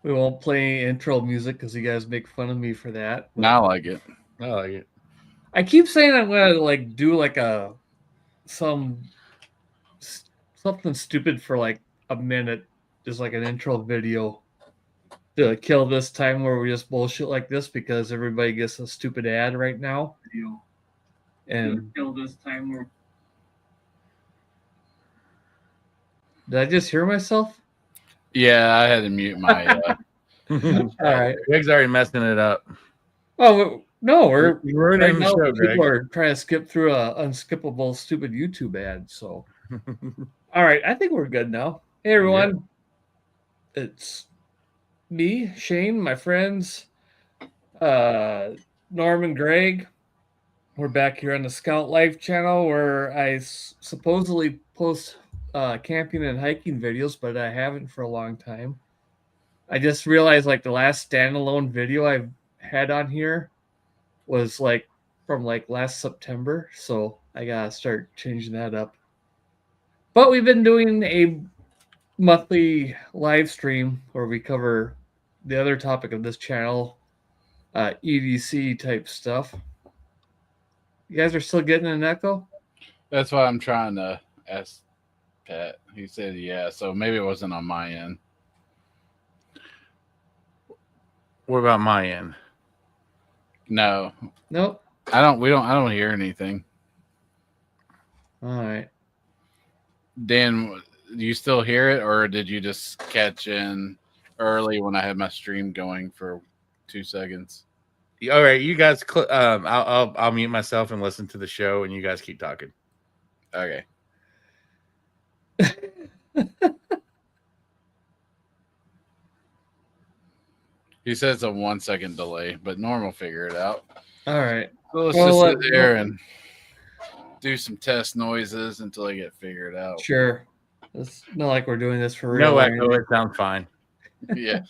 We won't play intro music because you guys make fun of me for that. No, I like it. I like it. I keep saying I'm gonna like do like something stupid for like a minute, just like an intro video to kill this time where we just bullshit like this because everybody gets a stupid ad right now. And kill this time where. Did I just hear myself? Yeah, I had to mute my. All right. Greg's already messing it up. Oh no, we're You're ruining the show, Greg. people are trying to skip through a unskippable stupid YouTube ad. So, all right, I think we're good now. Hey everyone, it's me, Shane, my friends, Norm and Greg. We're back here on the Scout Life channel where I supposedly post camping and hiking videos, but I haven't for a long time. I just realized like the last standalone video I've had on here was like from like last September, so I gotta start changing that up. But we've been doing a monthly live stream where we cover the other topic of this channel, EDC type stuff. You guys are still getting an echo? That's why I'm trying to ask Pat. He said yeah, so maybe it wasn't on my end. What about my end? No. Nope. I don't hear anything. All right. Dan, do you still hear it, or did you just catch in early when I had my stream going for 2 seconds? All right, you guys. I'll mute myself and listen to the show, and you guys keep talking. Okay. He says a 1 second delay, but Norm will figure it out. All right. So let's just sit there and do some test noises until I get figured out. Sure. It's not like we're doing this for real. No echo. It sounds fine. Yeah.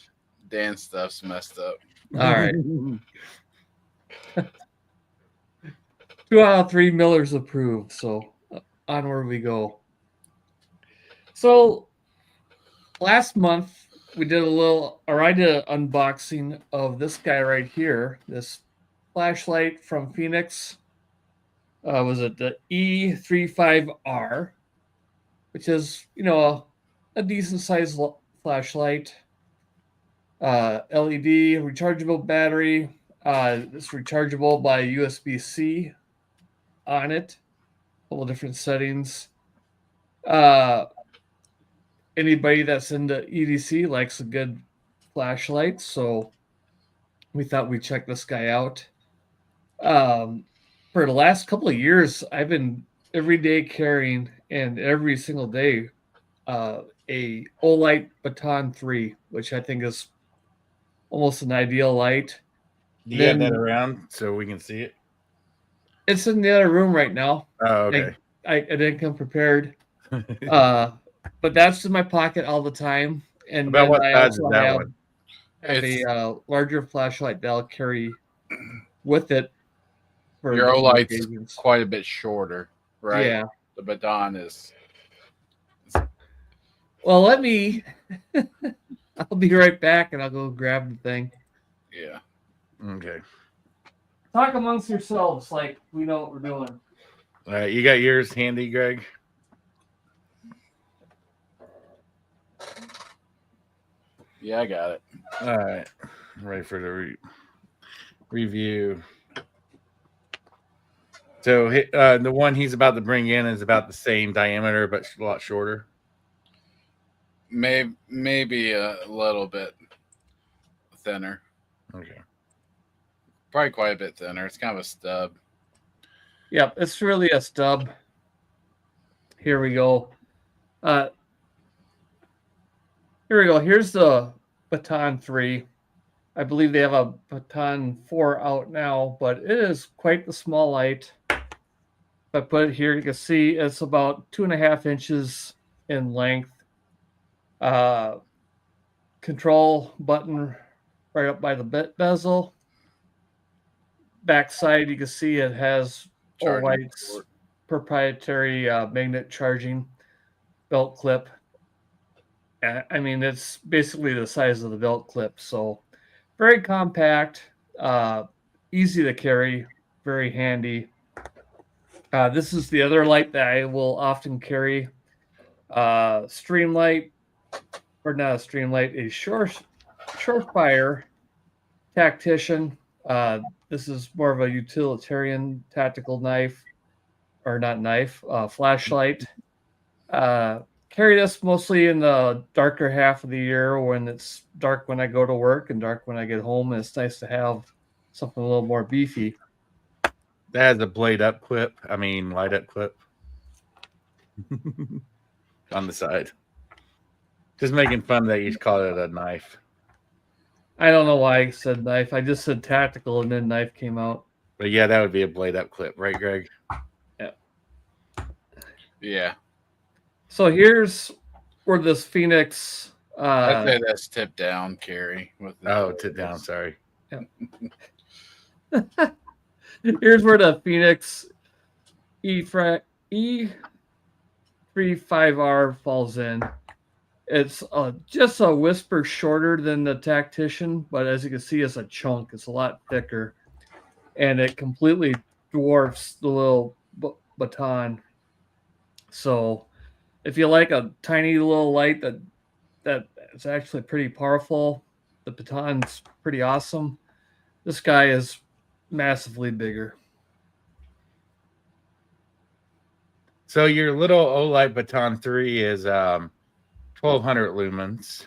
Dan stuff's messed up. All right. 2 out of 3 Millers approved. So onward we go. So last month we did I did an unboxing of this guy right here. This flashlight from Fenix. Was it the E35R, which is, a decent sized flashlight. LED, rechargeable battery. It's rechargeable by USB-C on it. A couple different settings. Anybody that's into EDC likes a good flashlight, so we thought we'd check this guy out. For the last couple of years, I've been every day carrying, and every single day, a Olight Baton 3, which I think is almost an ideal light. Do you have that around so we can see it? It's in the other room right now. Oh, okay. I didn't come prepared. But that's in my pocket all the time. And about what size is that have, one? Have a larger flashlight that I'll carry with it. For your Olight's quite a bit shorter, right? Yeah. The Baton is. Well, let me. I'll be right back, and I'll go grab the thing. Yeah. Okay. Talk amongst yourselves, like we know what we're doing. All right, you got yours handy, Greg? Yeah, I got it. All right. I'm ready for the review. So the one he's about to bring in is about the same diameter, but a lot shorter. Maybe a little bit thinner. Okay. Probably quite a bit thinner. It's kind of a stub. Yep, it's really a stub. Here we go. Here we go. Here's the Baton 3. I believe they have a Baton 4 out now, but it is quite the small light. If I put it here, you can see it's about 2.5 inches in length. Control button right up by the bezel. Backside, you can see it has Olight's proprietary magnet charging belt clip. I mean, it's basically the size of the belt clip, so very compact, easy to carry, very handy. This is the other light that I will often carry. Stream light, or not a stream light, a Surefire tactician. This is more of a utilitarian tactical knife, or not knife, flashlight. Carry this mostly in the darker half of the year when it's dark when I go to work and dark when I get home. And it's nice to have something a little more beefy. That has a light up clip on the side. Just making fun that you call it a knife. I don't know why I said knife. I just said tactical and then knife came out. But yeah, that would be a blade up clip, right, Greg? Yeah. So here's where this Fenix. I'd say that's tip down carry. With the tip down. Sorry. Here's where the Fenix E35R falls in. It's just a whisper shorter than the tactician, but as you can see, it's a chunk. It's a lot thicker, and it completely dwarfs the little baton. So, if you like a tiny little light that is actually pretty powerful, the baton's pretty awesome. This guy is massively bigger. So your little Olight Baton 3 is 1200 lumens.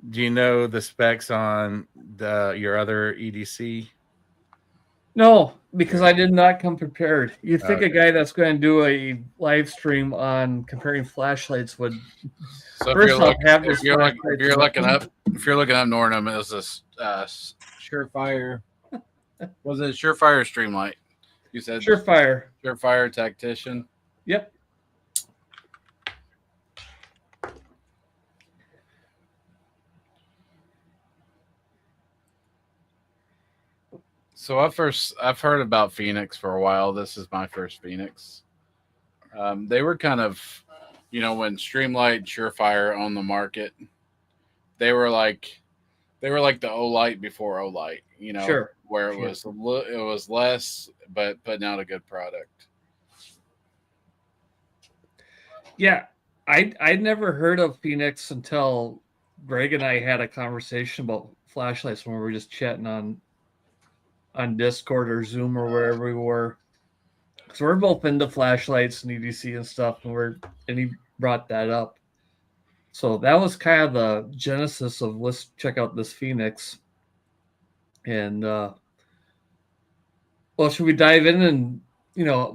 Do you know the specs on your other EDC? No, because I did not come prepared. You'd think a guy that's going to do a live stream on comparing flashlights would. So if you're looking up Nornum, it was this Surefire. Was it Surefire Streamlight? You said Surefire Tactician. Yep. So I've heard about Fenix for a while. This is my first Fenix. They were kind of, when Streamlight, Surefire on the market, they were like the Olight before Olight. Sure. Where it was less, but putting out a good product. Yeah, I'd never heard of Fenix until Greg and I had a conversation about flashlights when we were just chatting on Discord or Zoom or wherever we were. So we're both into flashlights and EDC and stuff, and he brought that up. So that was kind of the genesis of let's check out this Fenix. And well, should we dive in? And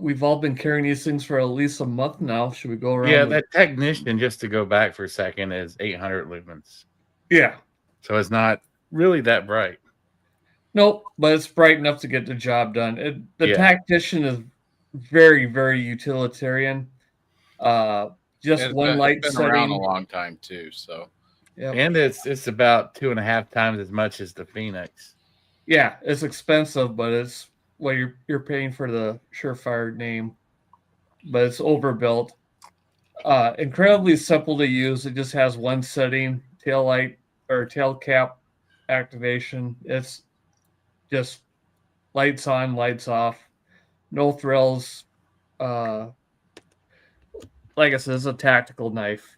we've all been carrying these things for at least a month now. Should we go around? Yeah, that technician, just to go back for a second, is 800 lumens. Yeah. So it's not really that bright. Nope, but it's bright enough to get the job done. The tactician is very, very utilitarian. Just one light been setting. Around a long time too, so. Yep. And it's about 2.5 times as much as the Fenix. Yeah, it's expensive, but it's you're paying for the Surefire name, but it's overbuilt. Incredibly simple to use. It just has one setting: tail light or tail cap activation. It's just lights on, lights off, no thrills. Like I said, it's a tactical knife.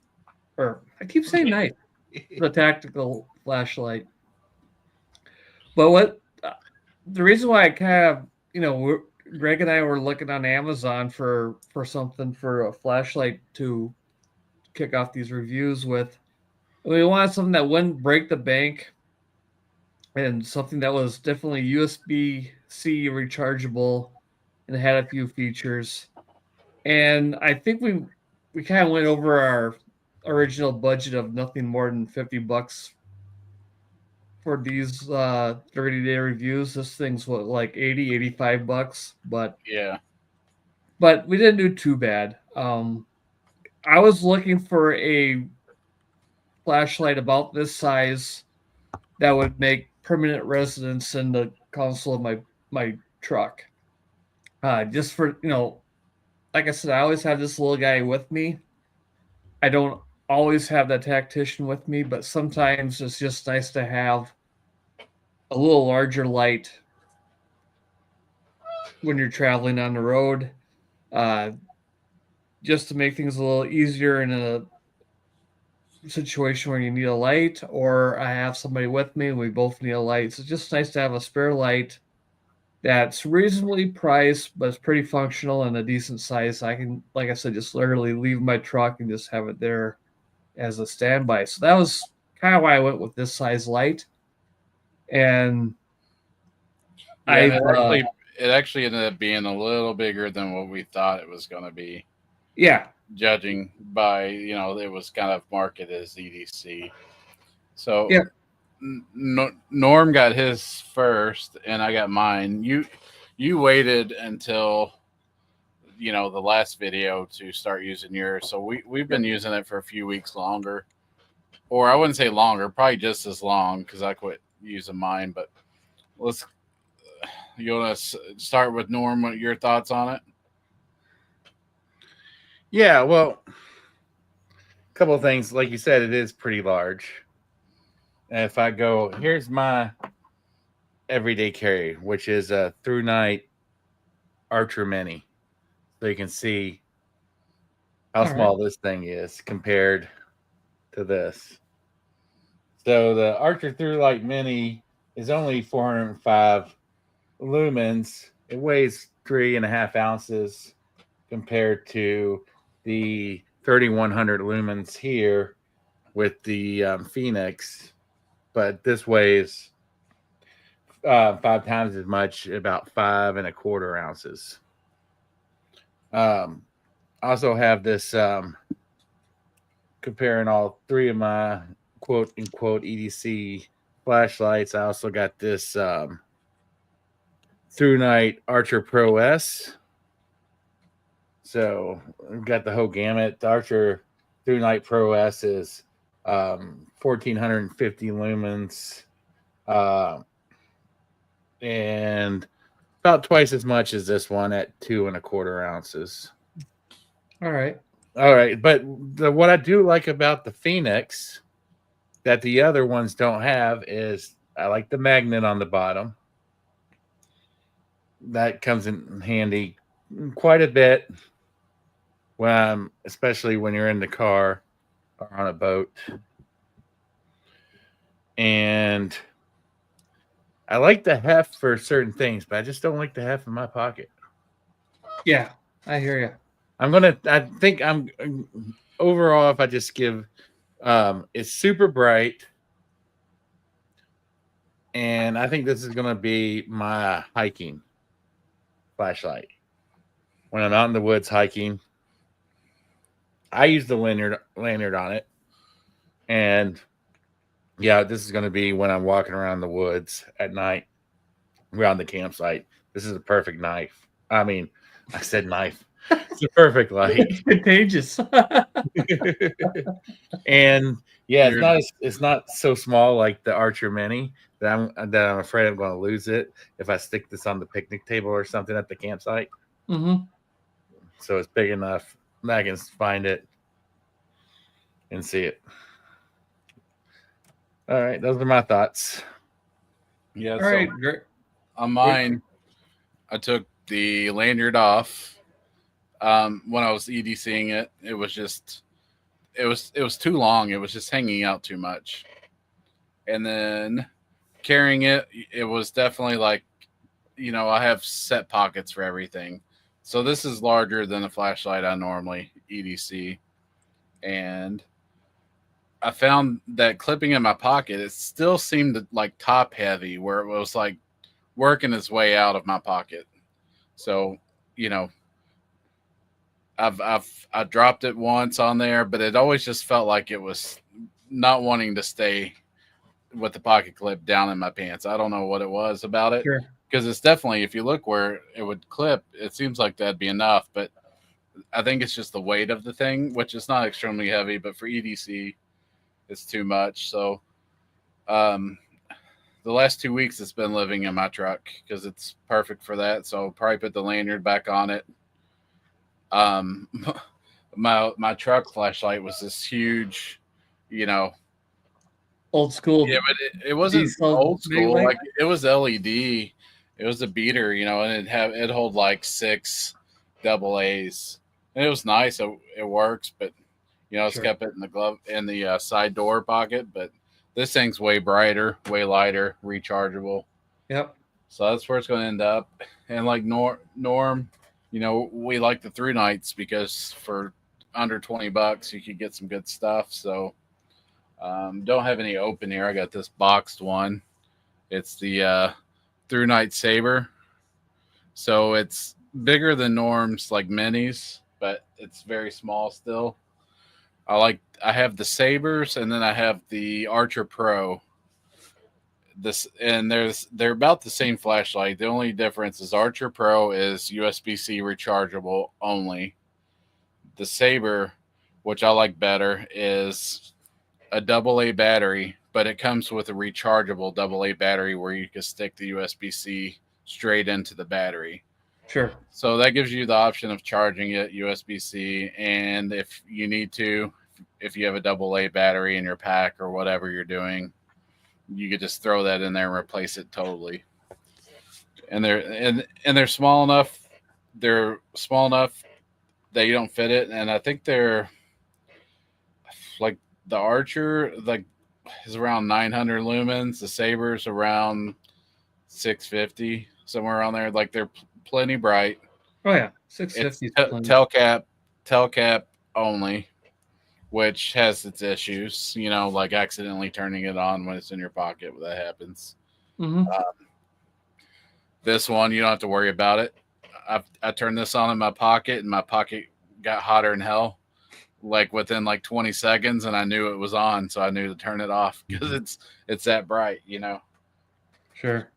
Or I keep saying knife. It's a tactical flashlight. But the reason why I kind of, Greg and I were looking on Amazon for something for a flashlight to kick off these reviews with. We wanted something that wouldn't break the bank, and something that was definitely USB-C rechargeable and had a few features. And I think we kind of went over our original budget of nothing more than $50 for these 30-day reviews. This thing's like $85, but yeah. But we didn't do too bad. I was looking for a flashlight about this size that would make permanent residence in the console of my truck. Just for like I said, I always have this little guy with me. I don't always have that tactician with me, but sometimes it's just nice to have a little larger light when you're traveling on the road, uh, just to make things a little easier in a situation where you need a light, or I have somebody with me and we both need a light. So it's just nice to have a spare light that's reasonably priced, but it's pretty functional and a decent size. I can, like I said, just literally leave my truck and just have it there as a standby. So that was kind of why I went with this size light. And Yeah, and I've it actually ended up being a little bigger than what we thought it was going to be. yeah, Judging by, it was kind of marketed as EDC. So yeah, Norm got his first, and I got mine. You waited until the last video to start using yours. So we've been using it for a few weeks longer, or I wouldn't say longer, probably just as long because I quit using mine. But you want to start with Norm? What your thoughts on it? Yeah, well, a couple of things. Like you said, it is pretty large. And if I go, here's my everyday carry, which is a through night Archer Mini. So you can see how small this thing is compared to this. So the Archer Through Light Mini is only 405 lumens. It weighs 3.5 ounces compared to the 3100 lumens here with the Fenix, but this weighs 5 times as much, about 5.25 ounces. I also have this comparing all three of my quote unquote EDC flashlights. I also got this Through Night Archer Pro S. So we've got the whole gamut. The Archer Through Night Pro S is 1450 lumens and about twice as much as this one at 2.25 ounces. all right. But what I do like about the Fenix that the other ones don't have is I like the magnet on the bottom. That comes in handy quite a bit especially when you're in the car or on a boat. And I like the heft for certain things, but I just don't like the heft in my pocket. Yeah, I hear you. I think I'm overall, if I just give, it's super bright. And I think this is going to be my hiking flashlight. When I'm out in the woods hiking, I use the lanyard on it. And yeah, this is going to be when I'm walking around the woods at night around the campsite. This is a perfect knife. I mean, I said knife. It's a perfect light. It's contagious. And yeah, it's not so small like the Archer Mini that I'm afraid I'm going to lose it if I stick this on the picnic table or something at the campsite. Mm-hmm. So it's big enough that I can find it and see it. All right, those are my thoughts. Yeah. All right, great. On mine, I took the lanyard off. When I was EDCing it, it was too long. It was just hanging out too much. And then carrying it, it was definitely like, I have set pockets for everything. So this is larger than the flashlight I normally EDC. And I found that clipping in my pocket, it still seemed like top heavy, where it was like working its way out of my pocket. So, I dropped it once on there, but it always just felt like it was not wanting to stay with the pocket clip down in my pants. I don't know what it was about it. Sure. Because it's definitely, if you look where it would clip, it seems like that'd be enough. But I think it's just the weight of the thing, which is not extremely heavy, but for EDC, it's too much. So the last 2 weeks it's been living in my truck because it's perfect for that. So I'll probably put the lanyard back on it My truck flashlight was this huge, you know. Old school. Yeah, but it wasn't diesel old school. light? Like it was LED. It was a beater, and it hold like 6 double A's, and it was nice. It works, but it's Sure. kept it in the glove in the side door pocket. But this thing's way brighter, way lighter, rechargeable. Yep. So that's where it's going to end up. And like Norm, we like the through nights because for under $20 you could get some good stuff. So don't have any open here. I got this boxed one. It's the through night saber. So it's bigger than Norm's like minis, but it's very small still. I have the sabers and then I have the Archer Pro. They're about the same flashlight. The only difference is Archer Pro is USB-C rechargeable only. The Saber, which I like better, is a AA battery, but it comes with a rechargeable AA battery where you can stick the USB-C straight into the battery. Sure. So that gives you the option of charging it USB-C, and if you need to, if you have a AA battery in your pack or whatever you're doing, you could just throw that in there and replace it totally. And they're small enough. They're small enough that you don't fit it, and I think they're like the Archer is around 900 lumens. The Saber's around 650, somewhere around there. Like they're plenty bright. Oh yeah, 650. Telcap only, which has its issues. Like accidentally turning it on when it's in your pocket. That happens. Mm-hmm. This one you don't have to worry about it. I turned this on in my pocket, and my pocket got hotter than hell. Like within like 20 seconds, and I knew it was on, so I knew to turn it off because it's that bright, Sure.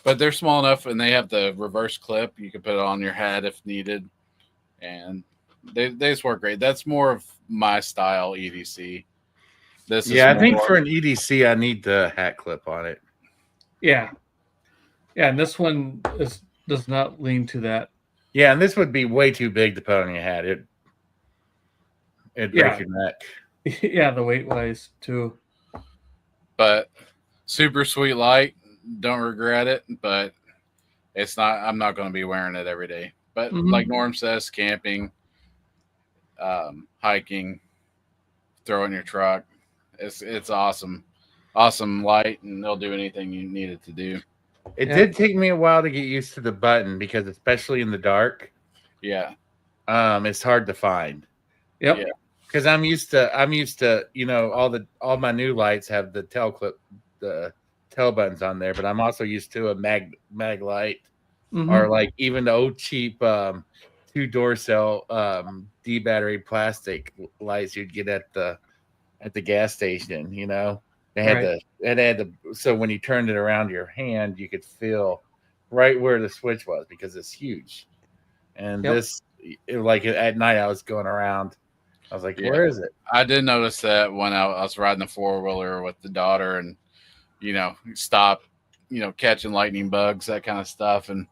But they're small enough, and they have the reverse clip. You can put it on your head if needed, and they just work great. That's more of my style EDC. I think for an EDC, I need the hat clip on it. Yeah, and this one does not lean to that. Yeah, and this would be way too big to put on your hat. It'd break your neck. Yeah, the weight wise too. But super sweet light. Don't regret it, but it's not. I'm not going to be wearing it every day. But like Norm says, camping, hiking, throw in your truck. It's awesome light, and they'll do anything you need it to do. It did take me a while to get used to the button because especially in the dark, it's hard to find. Yep. Yeah. Because I'm used to all my new lights have the tail buttons on there, but I'm also used to a mag light or like even the old cheap 2-door cell D battery plastic lights you'd get at the gas station. They had so when you turned it around your hand, you could feel right where the switch was because it's huge. And like at night, I was going around. I was like, where is it? I did notice that when I was riding the 4-wheeler with the daughter and, stop, catching lightning bugs, that kind of stuff. And,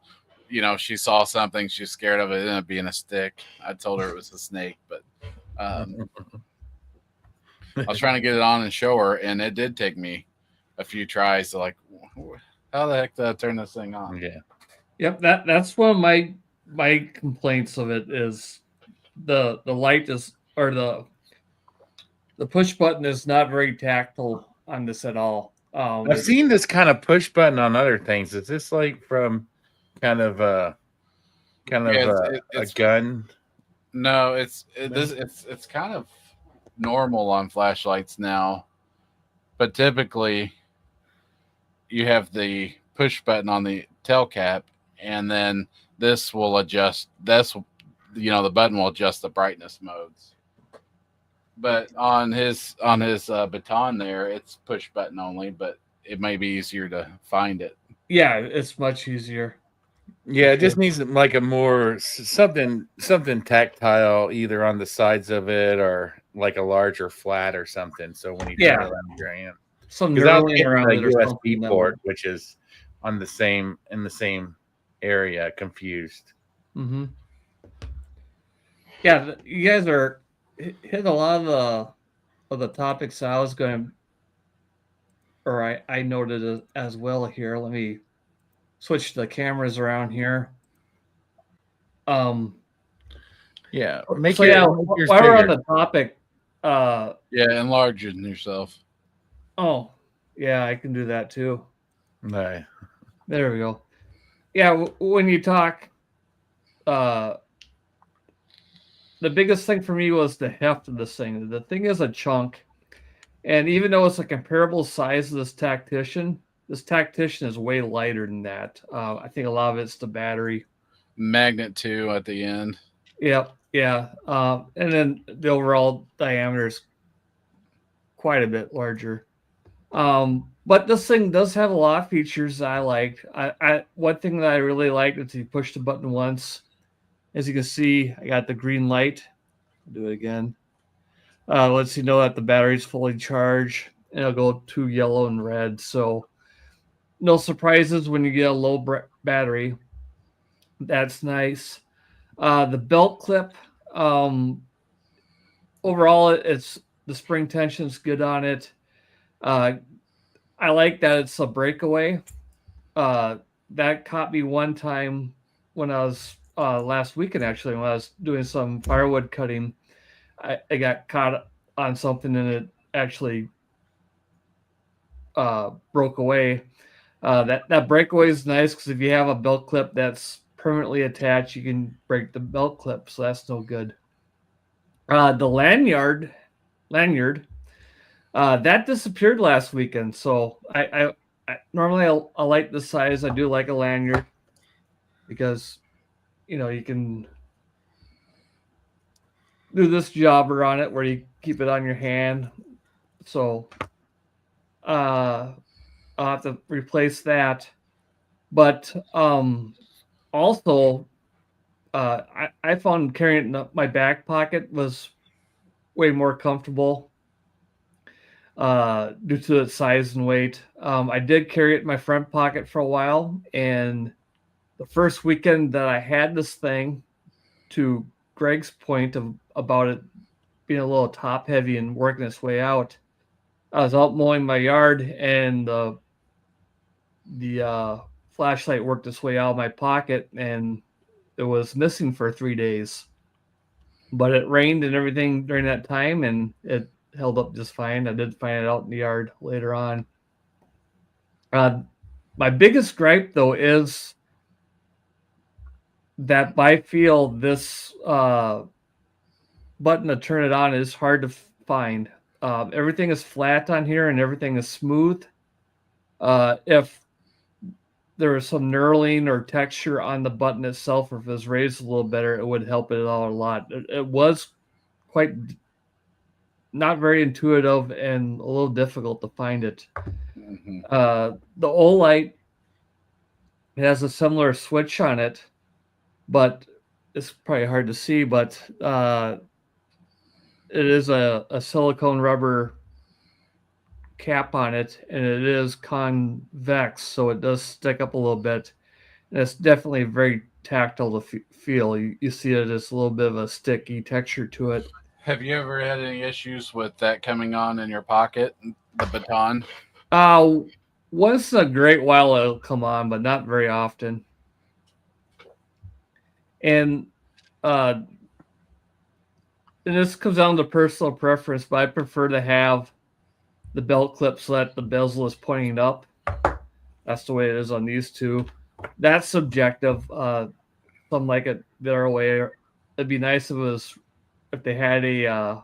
she saw something, she was scared of it, ended up being a stick. I told her it was a snake, but I was trying to get it on and show her, and it did take me a few tries to like, how the heck did I turn this thing on? Yeah. Yep. That's one of my complaints of it is the light is, or the push button is not very tactile on this at all. I've seen this kind of push button on other things. Is this like from kind of a gun? No, it's kind of normal on flashlights now, but typically you have the push button on the tail cap, and then this will adjust. The button will adjust the brightness modes. But on his baton there, it's push button only, but it may be easier to find it. Yeah, it's much easier. Yeah, it just needs like a more something tactile either on the sides of it or like a larger flat or something. So when you turn it around your hand, some knurling around it, USB port, which is in the same area, confused. Yeah, you guys are hit a lot of the topics I was going to, or I noted as well here. Let me switch the cameras around here. Um, Yeah, so make yeah, yours while we're on bigger. the topic, Yeah, enlarge yourself. oh yeah, I can do that too. No. There we go. Yeah, when you talk, uh, the biggest thing for me was the heft of this thing. The thing is a chunk, and even though it's a comparable size of this tactician is way lighter than that. I think a lot of it's the battery. Magnet too at the end. Yep, yeah, and then the overall diameter is quite a bit larger. But this thing does have a lot of features I like. I one thing that I really like is you push the button once. As you can see, I got the green light. I'll do it again. Lets you know that the battery's fully charged, and it'll go to yellow and red. So no surprises when you get a low battery. That's nice. The belt clip, um, overall, it's the spring tension's good on it. Uh, I like that it's a breakaway. Uh, that caught me one time when I was last weekend, actually, when I was doing some firewood cutting. I got caught on something and it actually broke away. That breakaway is nice because if you have a belt clip that's permanently attached, you can break the belt clip, so that's no good. The lanyard that disappeared last weekend, so I normally I like the size. I do like a lanyard because you can do this jobber on it where you keep it on your hand. So I'll have to replace that. But also, I found carrying it in my back pocket was way more comfortable due to its size and weight. I did carry it in my front pocket for a while, and the first weekend that I had this thing, to Greg's point about it being a little top heavy and working its way out, I was out mowing my yard, and the flashlight worked its way out of my pocket, and it was missing for 3 days. But it rained and everything during that time, and it held up just fine. I did find it out in the yard later on. My biggest gripe, though, is that by feel this button to turn it on is hard to find. Everything is flat on here and everything is smooth. If there was some knurling or texture on the button itself, or if it was raised a little better, it would help it out a lot. It was quite not very intuitive and a little difficult to find it. Mm-hmm. The Olight, it has a similar switch on it, but it's probably hard to see, but it is a silicone rubber cap on it, and it is convex, so it does stick up a little bit. And it's definitely very tactile to feel. You see it as a little bit of a sticky texture to it. Have you ever had any issues with that coming on in your pocket, the baton? Once in a great while it'll come on, but not very often. And this comes down to personal preference, but I prefer to have the belt clip so that the bezel is pointing up. That's the way it is on these two. That's subjective. Some like it their way. It'd be nice if they had a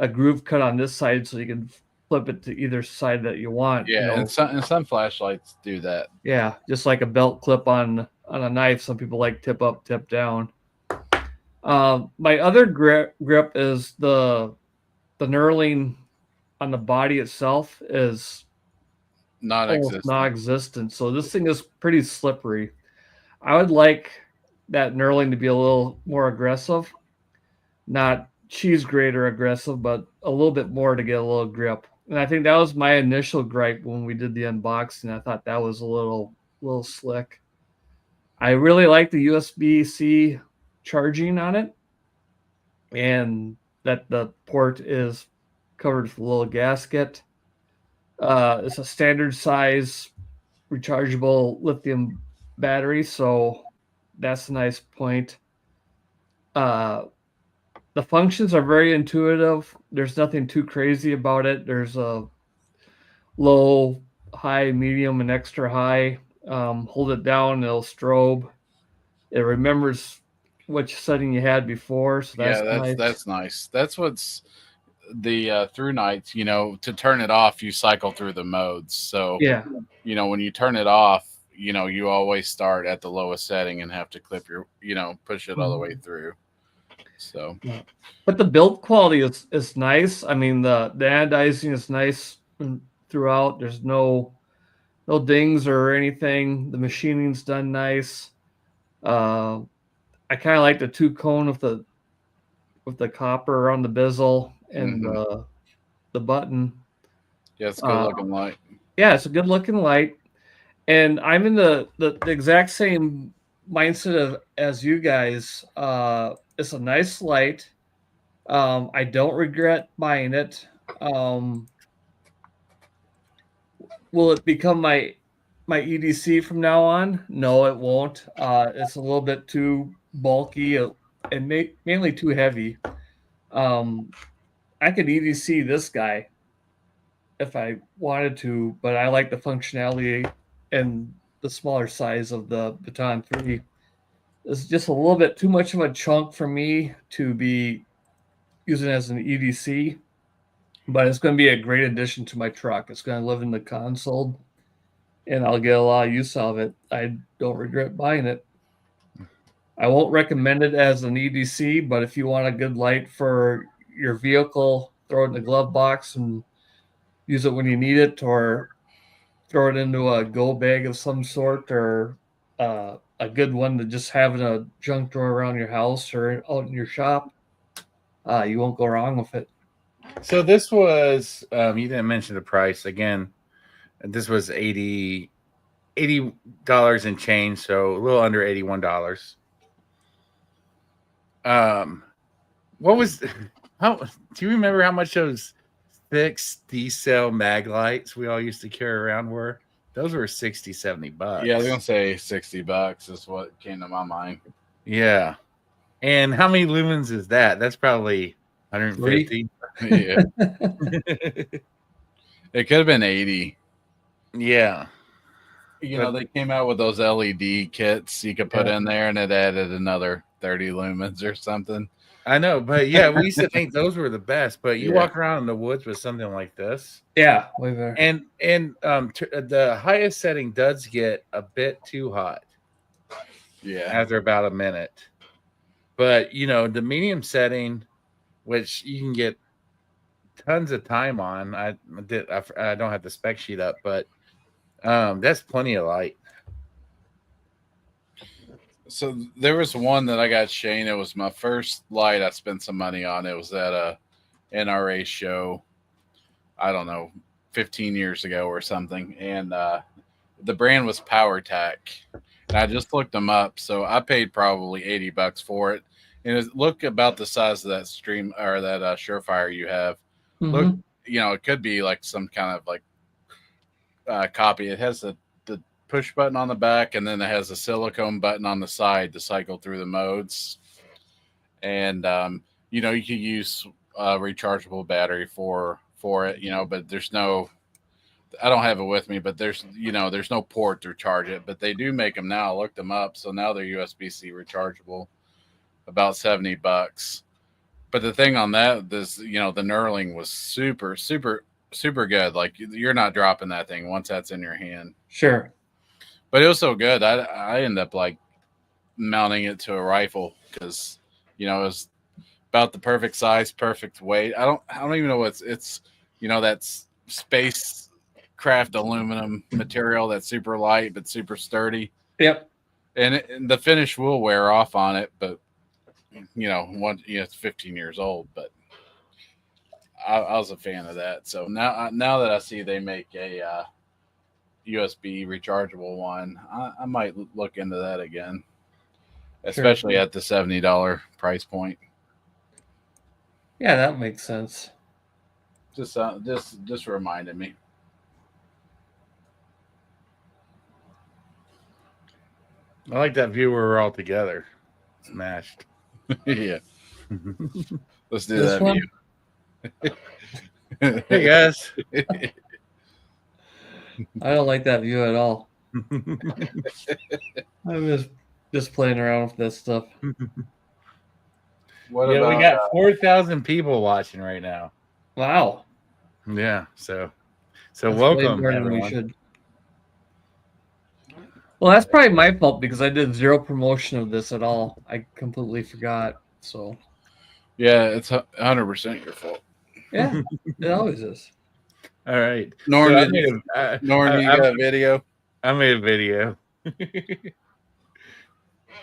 groove cut on this side so you can flip it to either side that you want. Yeah, and some flashlights do that. Yeah, just like a belt clip on a knife. Some people like tip up, tip down. My other grip is the knurling on the body itself is non-existent. So this thing is pretty slippery. I would like that knurling to be a little more aggressive, not cheese grater aggressive, but a little bit more to get a little grip. And I think that was my initial gripe when we did the unboxing. I thought that was a little slick. I really like the USB-C charging on it. and that the port is covered with a little gasket. It's a standard size rechargeable lithium battery, so that's a nice point. Uh, the functions are very intuitive. There's nothing too crazy about it. There's a low, high, medium, and extra high. Hold it down, it'll strobe. It remembers which setting you had before, so Yeah, that's nice. that's nice. That's what's the through nights. To turn it off, you cycle through the modes. So Yeah. when you turn it off, you always start at the lowest setting and have to clip your, push it all the way through. So, but the build quality is nice. I mean, the anodizing is nice throughout. There's no dings or anything. The machining's done nice. I kind of like the 2-cone with the copper around the bezel and the button. yeah, it's a good looking light. Yeah, it's a good looking light. And I'm in the exact same mindset as you guys. It's a nice light. I don't regret buying it. Will it become my EDC from now on? No, it won't. It's a little bit too bulky and mainly too heavy. I could EDC this guy if I wanted to, but I like the functionality and the smaller size of the Baton 3. It's just a little bit too much of a chunk for me to be using as an EDC, but it's going to be a great addition to my truck. It's going to live in the console, and I'll get a lot of use out of it. I don't regret buying it. I won't recommend it as an EDC, but if you want a good light for your vehicle, throw it in the glove box and use it when you need it, or throw it into a go bag of some sort, or a good one to just have in a junk drawer around your house or out in your shop. You won't go wrong with it. So this was you didn't mention the price again. This was $80 and change, so a little under $81. What was how? Do you remember how much those 6 D-cell mag lights we all used to carry around were? Those were $60-$70. Yeah, I was gonna say $60 is what came to my mind. Yeah. And how many lumens is that? That's probably 150. Yeah. It could have been 80. Yeah. They came out with those LED kits you could put in there, and it added another 30 lumens or something. I know, but yeah, we used to think those were the best. But you walk around in the woods with something like this, yeah, way better. And the highest setting does get a bit too hot. Yeah, after about a minute. But the medium setting, which you can get tons of time on. I don't have the spec sheet up, but that's plenty of light. So there was one that I got Shane. It was my first light I spent some money on. It was at a NRA show, I don't know, 15 years ago or something. And the brand was PowerTac. And I just looked them up. So I paid probably $80 for it. And it looked about the size of that stream or that Surefire you have. Look, it could be like some kind of like copy. It has the push button on the back, and then it has a silicone button on the side to cycle through the modes. And you can use a rechargeable battery for it, but there's no, I don't have it with me, but there's no port to charge it, but they do make them now. I looked them up, so now they're USB-C rechargeable, about $70. But the thing on that is, the knurling was super, super, super good. Like, you're not dropping that thing once that's in your hand. Sure. But it was so good. I ended up like mounting it to a rifle because, it was about the perfect size, perfect weight. I don't even know what's that's spacecraft aluminum material that's super light but super sturdy. Yep. And the finish will wear off on it, but it's 15 years old. But I was a fan of that. So now that I see they make a USB rechargeable one, I might look into that again, especially at the $70 price point. Yeah, that makes sense. Just reminded me. I like that view where we're all together. Smashed. Yeah. Let's do This that one? view. Hey guys. I don't like that view at all. I'm just playing around with this stuff. What Yeah, about we got 4,000 people watching right now. Wow. Yeah, so That's way welcome more than we everyone. should. Well, that's probably my fault because I did zero promotion of this at all. I completely forgot. So yeah, it's 100% your fault. yeah, it always is. All right. Norm, So did you, Norm, you got a video? I made a video.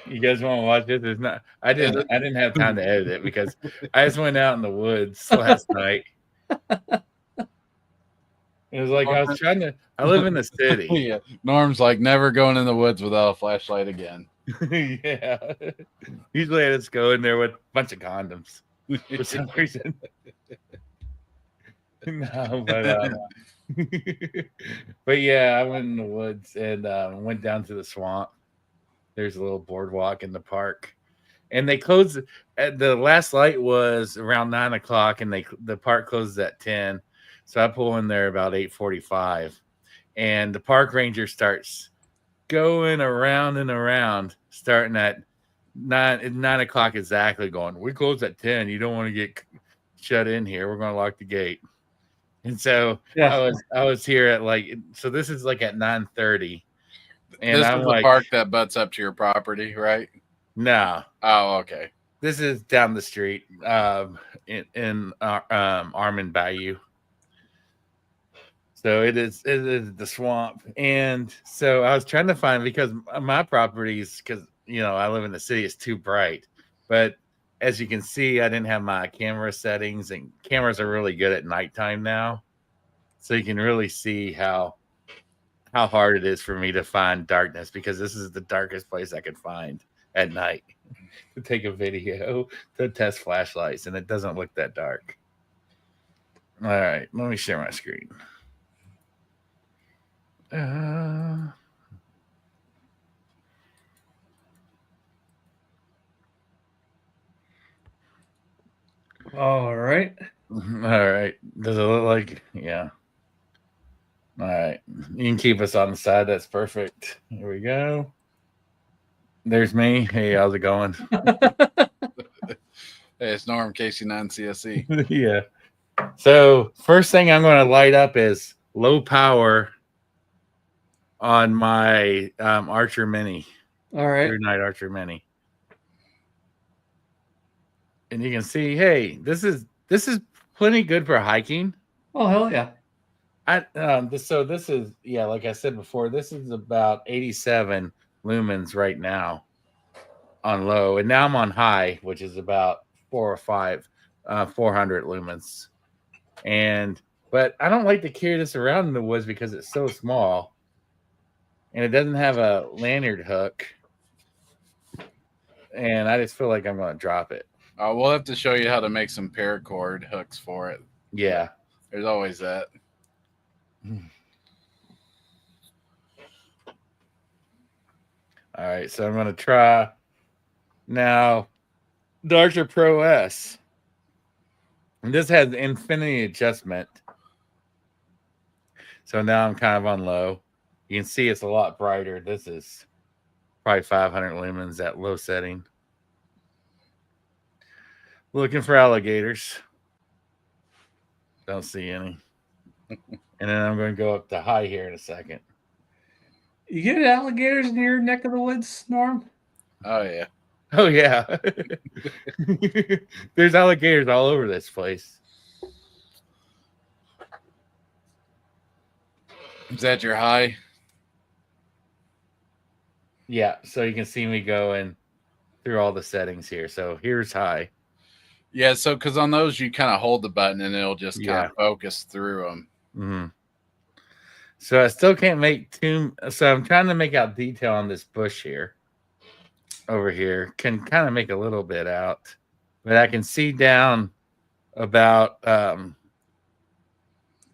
You guys want to watch it? There's not. I didn't have time to edit it because I just went out in the woods last night. It was like I was trying to. I live in the city. Yeah, Norm's like never going in the woods without a flashlight again. Yeah. Usually I just go in there with a bunch of condoms for some reason. No, but yeah, I went in the woods and went down to the swamp. There's a little boardwalk in the park, and they closed. The last light was around 9 o'clock, and the park closes at 10. So I pull in there about 8:45, and the park ranger starts going around and around, starting at 9 o'clock exactly. Going, we close at 10. You don't want to get shut in here. We're going to lock the gate. And so Yeah. I was here at so this is like at 9:30. And this I'm is like, the park that butts up to your property, right? no. Oh, okay. This is down the street in Armand Bayou. So it is the swamp. And so I was trying to find, because my properties, because I live in the city, is too bright. But as you can see, I didn't have my camera settings, and cameras are really good at nighttime now. So you can really see how hard it is for me to find darkness, because this is the darkest place I could find at night to take a video, to test flashlights, and it doesn't look that dark. All right, let me share my screen. All right. All right. Does it look like? Yeah. All right. You can keep us on the side. That's perfect. Here we go. There's me. Hey, how's it going? Hey, it's Norm, KC9CSE. Yeah. So first thing I'm going to light up is low power on my Archer Mini. All right. Through Night Archer Mini. And you can see, hey, this is plenty good for hiking. Oh, hell yeah. So this is, yeah, like I said before, this is about 87 lumens right now on low, and now I'm on high, which is about 400 lumens. But I don't like to carry this around in the woods because it's so small, and it doesn't have a lanyard hook, and I just feel like I'm going to drop it. We'll have to show you how to make some paracord hooks for it. Yeah, there's always that. All right, so I'm going to try now the Archer Pro S. And this has infinity adjustment. So now I'm kind of on low. You can see it's a lot brighter. This is probably 500 lumens at low setting. Looking for alligators. Don't see any. And then I'm going to go up to high here in a second. You get alligators in your neck of the woods, Norm? Oh, yeah. Oh, yeah. There's alligators all over this place. Is that your high? Yeah, so you can see me going through all the settings here. So here's high. Yeah, so because on those you kind of hold the button and it'll just kind of focus through them. Mm-hmm. So I still can't make too. So I'm trying to make out detail on this bush here. Over here can kind of make a little bit out, but I can see down about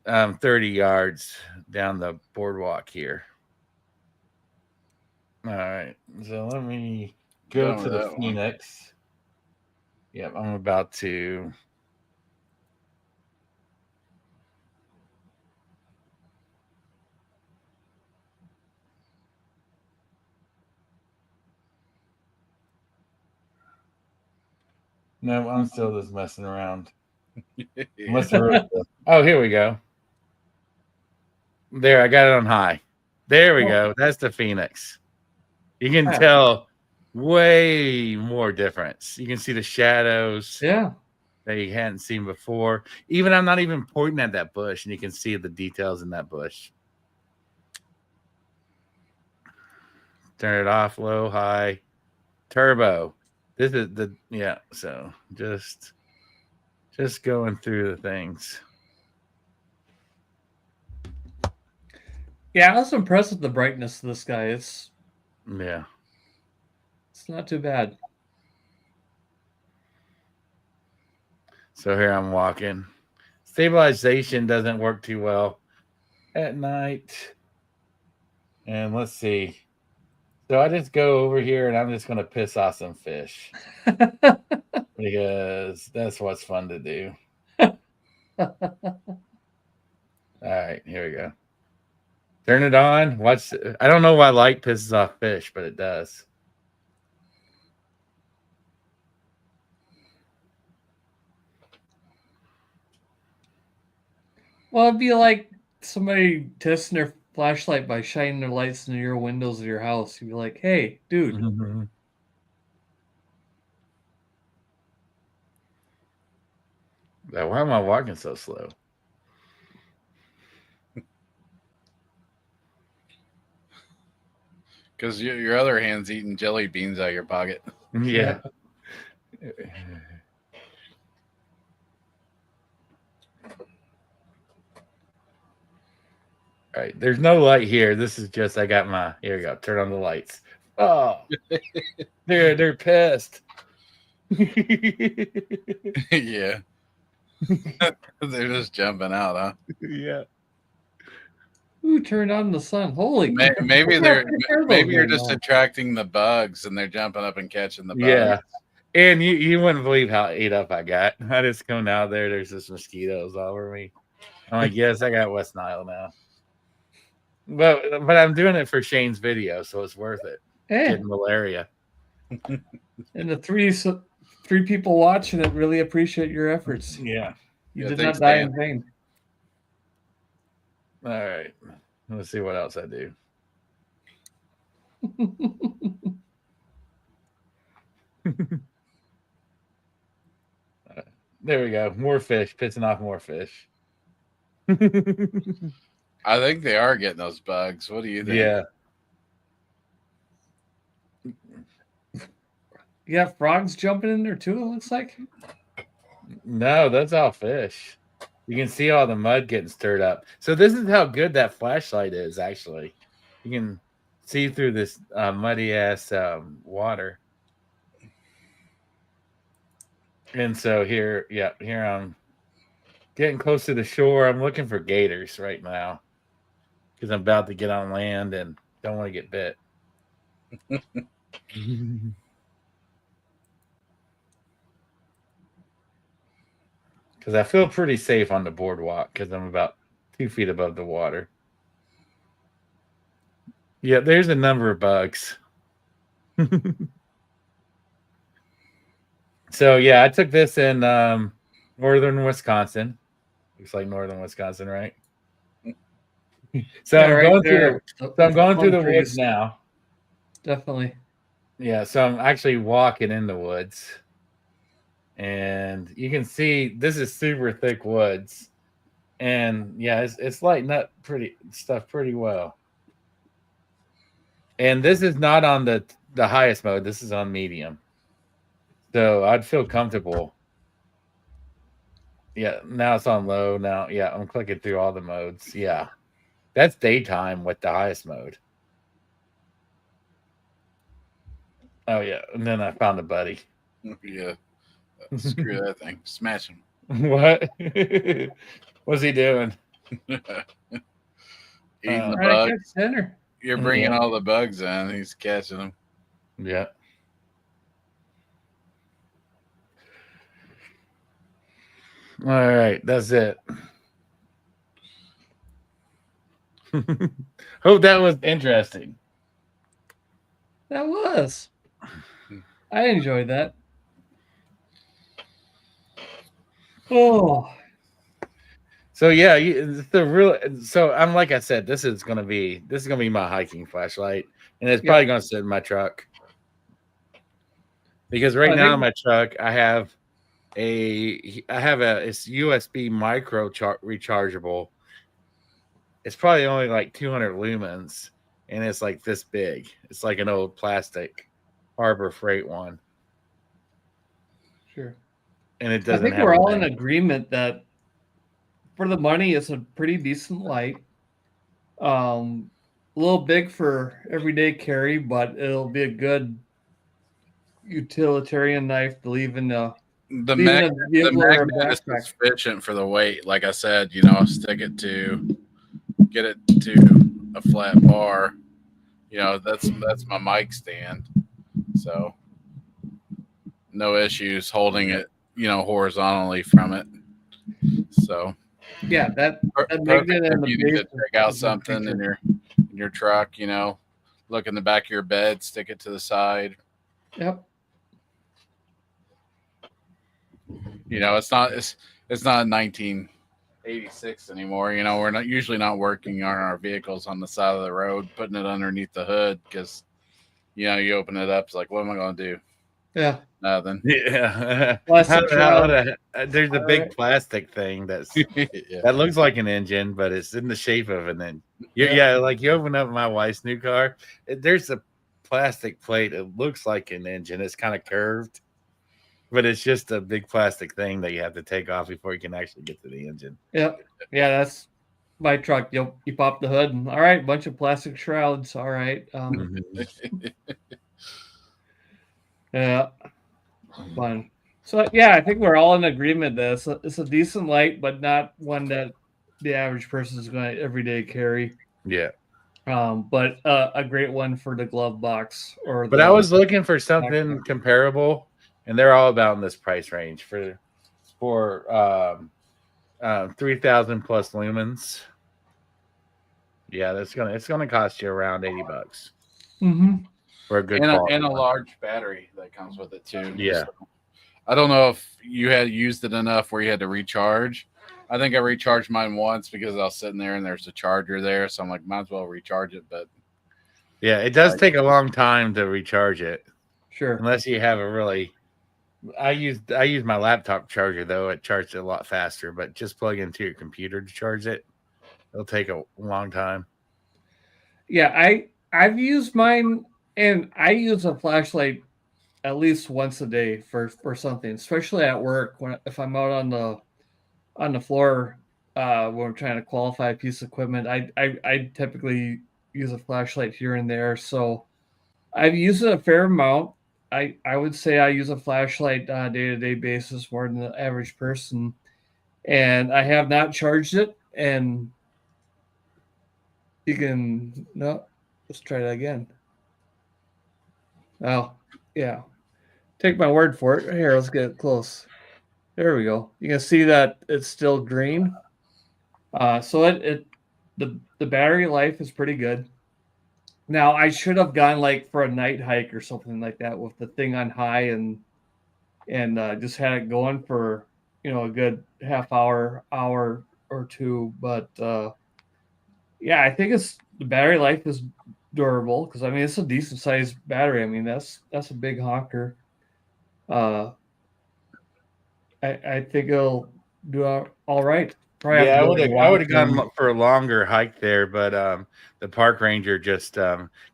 30 yards down the boardwalk here. All right, so let me go Done to with the that one. Phoenix. Yep, I'm about to. No, I'm still just messing around. Yeah. Oh, here we go. There, I got it on high. There we Oh. go. That's the Phoenix. You can Yeah. tell way more difference. You can see the shadows Yeah. that you hadn't seen before. Even I'm not even pointing at that bush, and you can see the details in that bush. Turn it off, low, high, turbo. This is the so just going through the things. Yeah, I was impressed with the brightness of this guy. It's not too bad. So here I'm walking. Stabilization doesn't work too well at night. And let's see. So I just go over here and I'm just going to piss off some fish because that's what's fun to do. All right, here we go. Turn it on. Watch. I don't know why light pisses off fish, but it does. Well, it'd be like somebody testing their flashlight by shining their lights into your windows of your house. You'd be like, "Hey, dude." Mm-hmm. Why am I walking so slow? Because your other hand's eating jelly beans out of your pocket. Yeah. All right. There's no light here. This is just I got my here we go. Turn on the lights. Oh, they're pissed. Yeah. They're just jumping out, huh? Yeah. Who turned on the sun? Holy! Maybe you're just now. attracting the bugs and they're jumping up and catching the bugs. Yeah. And you wouldn't believe how ate up I got. I just come out there. There's just mosquitoes all over me. I'm like, yes, I got West Nile now. But I'm doing it for Shane's video, so it's worth it. Yeah. Getting malaria. And the three people watching it really appreciate your efforts. Yeah. You Yeah, did thanks, not die Dan. in vain. All right. Let's see what else I do. There we go. More fish. Pissing off more fish. I think they are getting those bugs. What do you think? Yeah. You got frogs jumping in there too, it looks like. No, that's all fish. You can see all the mud getting stirred up. So this is how good that flashlight is, actually. You can see through this muddy ass water. And so here I'm getting close to the shore. I'm looking for gators right now because I'm about to get on land and don't want to get bit. Because I feel pretty safe on the boardwalk because I'm about 2 feet above the water. Yeah, there's a number of bugs. So yeah, I took this in northern Wisconsin. Looks like northern Wisconsin, right? So Yeah, I'm right going there. through the Trees. woods now. Definitely. Yeah, so I'm actually walking in the woods. And you can see this is super thick woods. And yeah, it's lighting up pretty well. And this is not on the highest mode. This is on medium. So I'd feel comfortable. Yeah, now it's on low. Now, yeah, I'm clicking through all the modes. Yeah. That's daytime with the highest mode. Oh, yeah. And then I found a buddy. Yeah. Screw that thing. Smash him. What? What's he doing? Eating the Trying to catch bugs. dinner. You're bringing Yeah. all the bugs in. He's catching them. Yeah. All right, that's it. Hope that was interesting. That was. I enjoyed that. Oh, So yeah, the real. So I'm like I said, this is gonna be my hiking flashlight, and it's probably gonna sit in my truck because right now in my truck I have it's USB micro rechargeable. It's probably only like 200 lumens, and it's like this big. It's like an old plastic Harbor Freight one, sure. and it I doesn't think have. we're a all in name. agreement that for the money, it's a pretty decent light. A little big for everyday carry, but it'll be a good utilitarian knife to leave in the The leave in magnet, a vehicle or a is backpack. sufficient for the weight. Like I said, get it to a flat bar. That's my mic stand. So no issues holding it, horizontally from it. So Yeah, that perfect magnet if and the you need base to take out is a good something feature. in your truck. Look in the back of your bed, stick it to the side. Yep. It's not 1986 anymore. We're not usually not working on our vehicles on the side of the road, putting it underneath the hood because you open it up, it's like, what am I going to do? Yeah. Nothing. Yeah. Plastic shroud. There's a big plastic thing Yeah. that looks like an engine, but it's in the shape of an engine. Yeah, like you open up my wife's new car, there's a plastic plate. It looks like an engine. It's kind of curved, but it's just a big plastic thing that you have to take off before you can actually get to the engine. Yep. Yeah, that's my truck. You pop the hood and all right, bunch of plastic shrouds. All right. Yeah. Fun. So yeah, I think we're all in agreement that it's a decent light, but not one that the average person is going to everyday carry. Yeah. But a great one for the glove box or But I was looking for something comparable, and they're all about in this price range for 3,000 plus lumens. Yeah, it's gonna cost you around $80 for a good and a large battery that comes with it too. Yeah. So, I don't know if you had used it enough where you had to recharge. I think I recharged mine once because I was sitting there and there's a charger there, so I'm like, might as well recharge it. But yeah, it does take a long time to recharge it. Sure. Unless you have a really. I use my laptop charger though. It charges a lot faster, but just plug into your computer to charge it. It'll take a long time. Yeah, I've used mine, and I use a flashlight at least once a day for something, especially at work if I'm out on the floor when I'm trying to qualify a piece of equipment. I typically use a flashlight here and there, so I've used it a fair amount. I would say I use a flashlight on a day-to-day basis more than the average person, and I have not charged it. And you can no, let's try that again. Oh, yeah. Take my word for it. Here, let's get close. There we go. You can see that it's still green. So the battery life is pretty good. Now I should have gone like for a night hike or something like that with the thing on high and just had it going for a good half hour or two. But yeah, I think the battery life is durable because I mean it's a decent sized battery. I mean that's a big honker. I think it'll do all right. Probably Yeah, have to I would have gone for a longer hike there, but the park ranger just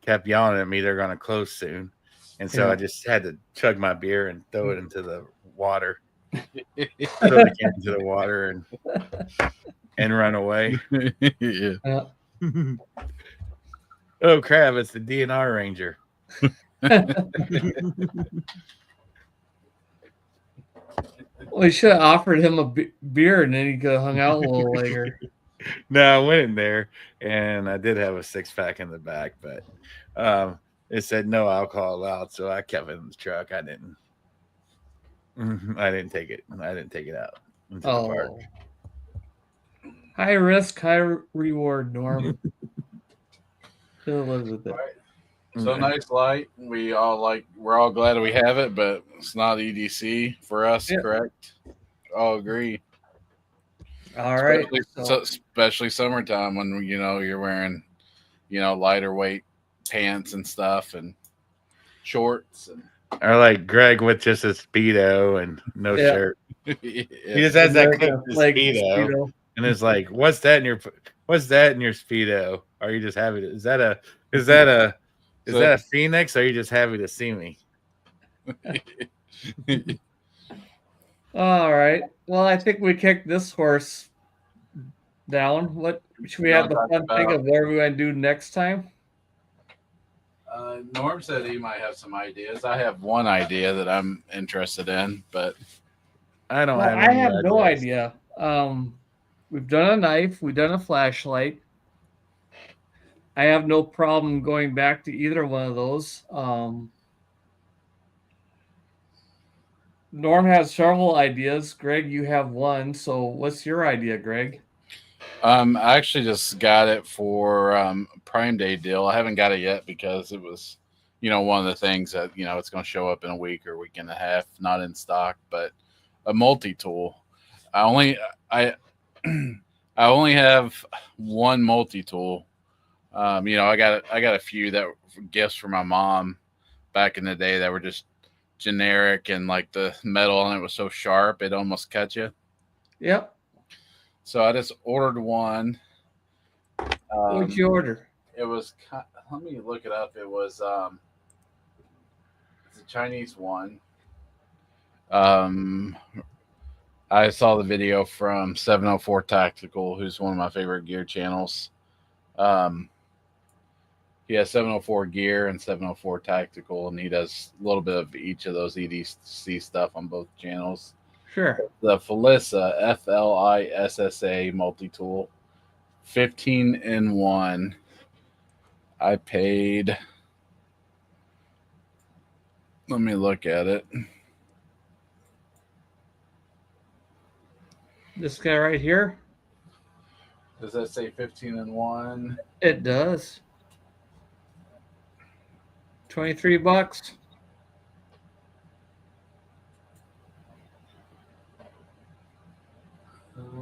kept yelling at me they're going to close soon, and so I just had to chug my beer and throw it into the water, throw the can into the water and run away. Yeah. Oh crap! It's the DNR ranger. Well, you should have offered him a beer, and then he could have hung out a little later. No, I went in there and I did have a 6-pack in the back, but it said no alcohol allowed, so I kept it in the truck. I didn't take it. I didn't take it out into the park. High risk, high reward, Norm. Should live with it. So nice light. We're all glad we have it, but it's not EDC for us, correct? All agree. All right. Especially summertime when you're wearing lighter weight pants and stuff and shorts and or like Greg with just a Speedo and no shirt. He just has that clip of Speedo. And it's like, what's that in your Speedo? Are you just happy is that a Phoenix, or are you just happy to see me? All right. Well, I think we kicked this horse down. What should we have the fun thing of what we want to do next time? Norm said he might have some ideas. I have one idea that I'm interested in, but I don't have. I have no idea. We've done a knife. We've done a flashlight. I have no problem going back to either one of those. Norm has several ideas. Greg, you have one. So what's your idea, Greg? I actually just got it for Prime Day deal. I haven't got it yet because it was, one of the things that, it's going to show up in a week or week and a half, not in stock, but a multi-tool. I only have one multi-tool. I got a few that were gifts for my mom back in the day that were just generic, and like the metal on it was so sharp it almost cut you. Yep. So I just ordered one. What did you order? It was, let me look it up. It was it's a Chinese one. I saw the video from 704 Tactical, who's one of my favorite gear channels. He has 704 Gear and 704 Tactical, and he does a little bit of each of those EDC stuff on both channels. Sure. The Felissa, FLISSA multi-tool, 15-in-1. I paid, let me look at it. This guy right here? Does that say 15-in-1? It does. $23.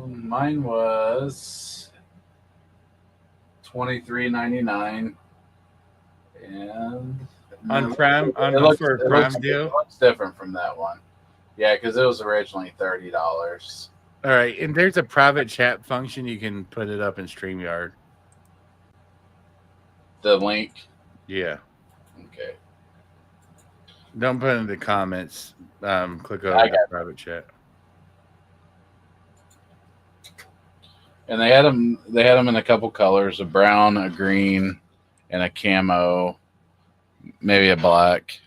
Mine was $23.99, and on Prime Prime deal. It looks different from that one. Yeah, because it was originally $30. All right, and there's a private chat function. You can put it up in StreamYard. The link. Yeah. Okay. Don't put it in the comments. Click over the private chat. And they had them in a couple colors: a brown, a green, and a camo, maybe a black.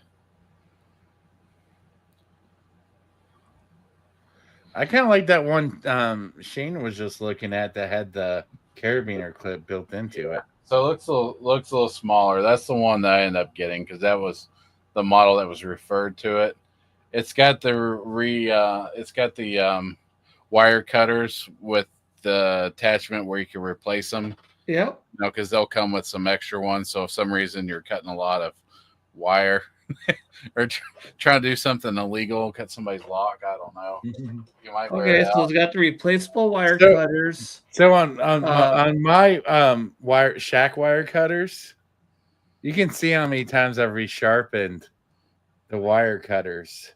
I kind of like that one Shane was just looking at that had the carabiner clip built into it. So it looks a little smaller. That's the one that I ended up getting because that was the model that was referred to it. It's got the wire cutters with the attachment where you can replace them. Yep. Because they'll come with some extra ones. So if some reason you're cutting a lot of wire or trying to do something illegal, cut somebody's lock, I don't know. You might wear it so it's got the replaceable wire cutters. So on my wire shack wire cutters, you can see how many times I've resharpened the wire cutters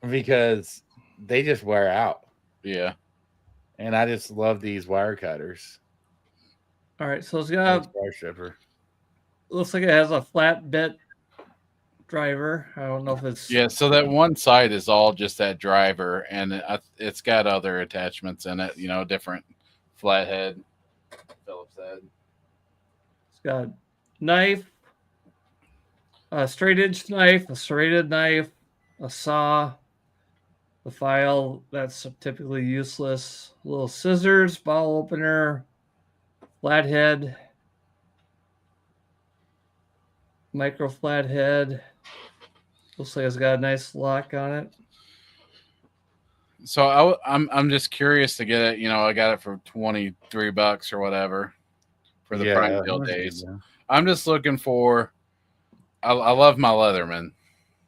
because they just wear out. Yeah. And I just love these wire cutters. All right, so it's got wire stripper. Looks like it has a flat bit driver. I don't know if it's so that one side is all just that driver, and it's got other attachments in it. Different flathead, Phillips head. It's got knife, a straight edge knife, a serrated knife, a saw, the file that's typically useless. Little scissors, bottle opener, flathead, micro flathead. Looks like it's got a nice lock on it. So I'm just curious to get it. You know, I got it for $23 or whatever for the Prime Deal days. I'm just looking for. I love my Leatherman.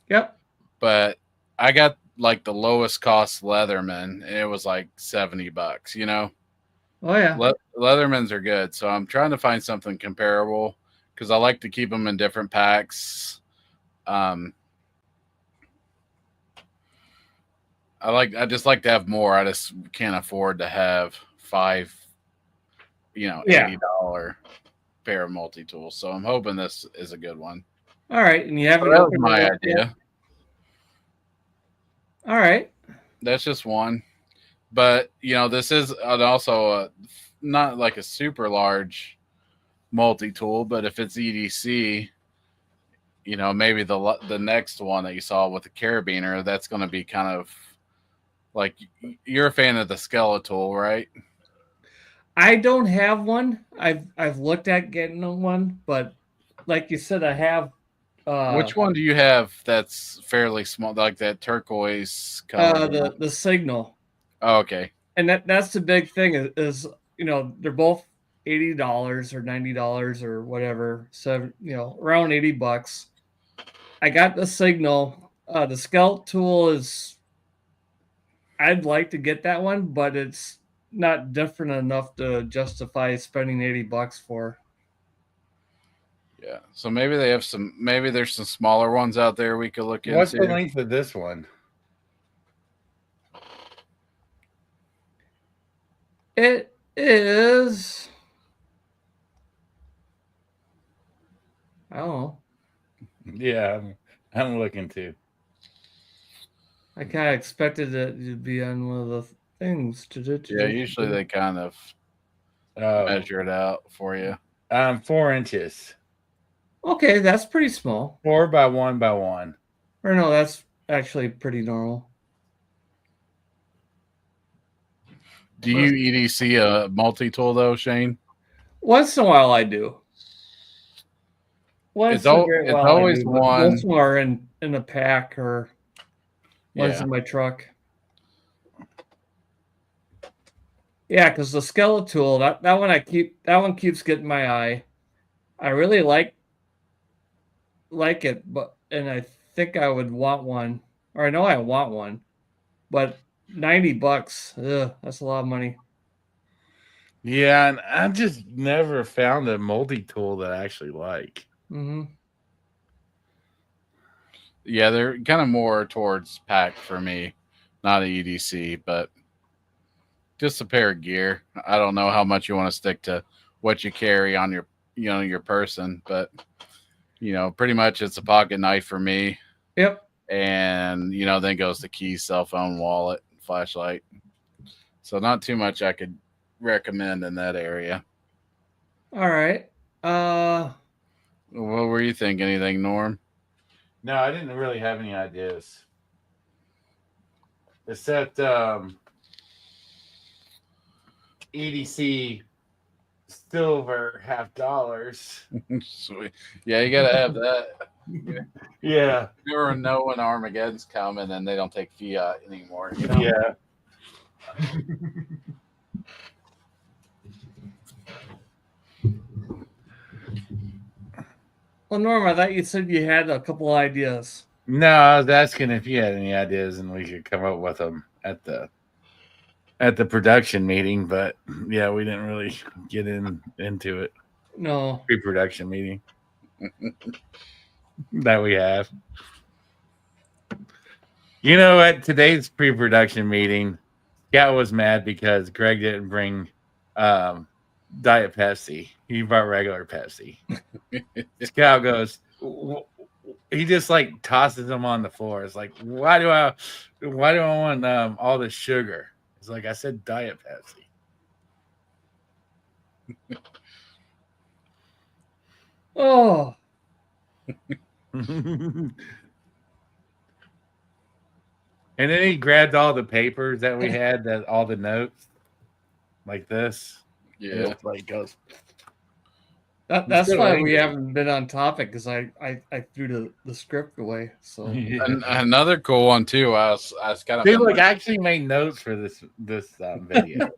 Yep. But I got like the lowest cost Leatherman, and it was like $70. You know. Oh yeah. Leathermans are good, so I'm trying to find something comparable because I like to keep them in different packs. I just like to have more. I just can't afford to have 5, $80 pair of multi tools. So I'm hoping this is a good one. All right, and you haven't that was opened my it up idea. yet? All right. That's just one, but this is also not like a super large multi tool. But if it's EDC, maybe the next one that you saw with the carabiner, that's going to be kind of like, you're a fan of the Skeletal, right? I don't have one. I've looked at getting one, but like you said, I have. Which one do you have that's fairly small, like that turquoise color? The Signal. Oh, okay. And that's the big thing is they're both $80 or $90 or whatever. So around $80. I got the Signal. The Skeletal tool is. I'd like to get that one, but it's not different enough to justify spending $80 for. Yeah. So maybe they have maybe there's some smaller ones out there we could look into. What's the length of this one? It is. I don't know. Yeah, I'm looking too. I kind of expected it to be on one of the things. Yeah, usually they kind of measure it out for you. 4 inches. Okay, that's pretty small. 4 by 1 by 1. Or no, that's actually pretty normal. Do you EDC a multi-tool though, Shane? Once in a while I do. It's always one. Most of them are in a pack or one's in my truck. Yeah, because the Skeletal, that one keeps getting my eye. I really like it, and I think I would want one, or I know I want one, but $90, that's a lot of money. Yeah, and I've just never found a multi-tool that I actually like. Mm-hmm. Yeah, they're kind of more towards pack for me, not an EDC, but just a pair of gear. I don't know how much you want to stick to what you carry on your, your person, but pretty much it's a pocket knife for me. Yep. And then goes the keys, cell phone, wallet, flashlight. So not too much I could recommend in that area. All right. What were you thinking? Anything, Norm? No, I didn't really have any ideas. Except EDC silver $50. Sweet. Yeah, you gotta have that. Yeah. You never know when Armageddon's coming and they don't take fiat anymore. Yeah. Well, Norm, I thought you said you had a couple ideas. No, I was asking if you had any ideas and we could come up with them at the production meeting, but yeah, we didn't really get into it. No. Pre-production meeting that we have. At today's pre-production meeting, Scout was mad because Greg didn't bring Diet Pepsi. He brought regular Pepsi. Scout goes, he just like tosses them on the floor. It's like, why do I want all this sugar? It's like, I said Diet Pepsi. Oh. And then he grabbed all the papers that we had, that all the notes, like this. And Yeah. it, like goes. That's still why angry. we haven't been on topic, because I threw the script away. So Another cool one too. I was kind of Dude, like, I actually made notes for this video.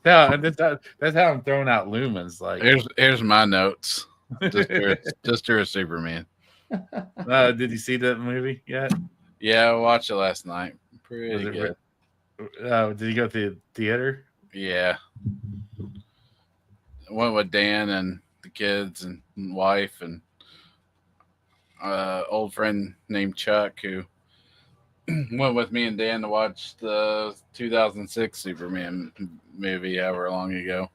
No, that's how I'm throwing out lumens. Like, here's my notes. Just do a Superman. did you see that movie yet? Yeah, I watched it last night. Pretty good. Did you go to the theater? Yeah. Went with Dan and the kids and wife and old friend named Chuck, who went with me and Dan to watch the 2006 Superman movie however long ago.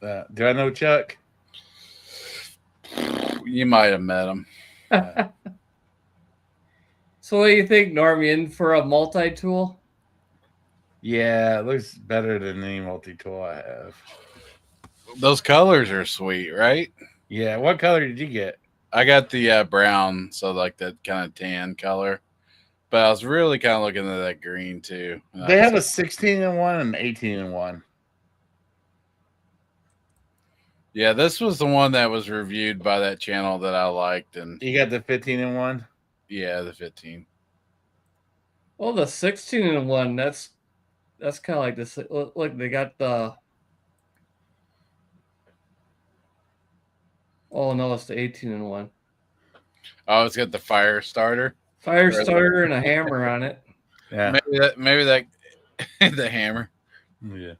Do I know Chuck? You might have met him. So what do you think, Norman, for a multi-tool? Yeah, it looks better than any multi-tool I have. Those colors are sweet, right? Yeah, what color did you get? I got the brown, so like that kind of tan color. But I was really kind of looking at that green too. They have a 16-in-1 and 18-in-1. Yeah, this was the one that was reviewed by that channel that I liked, and You got the 15-in-1? yeah, the 15. Well, the 16-in-1, that's kind of like this. Look, they got the. Oh no, it's the 18-in-1. Oh, it's got the fire starter. Fire starter and a hammer on it. Yeah. Maybe that the hammer. Yeah.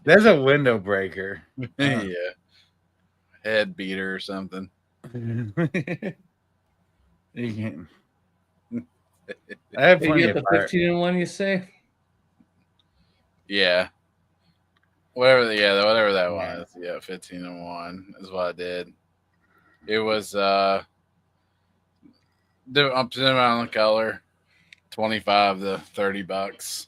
There's a window breaker. Yeah. Head beater or something. You can. I have You plenty get of the fire. 15-in-1, you say? Yeah. Whatever that was. Yeah, 15-in-1 is what I did. It was up to on the color, $25 to $30.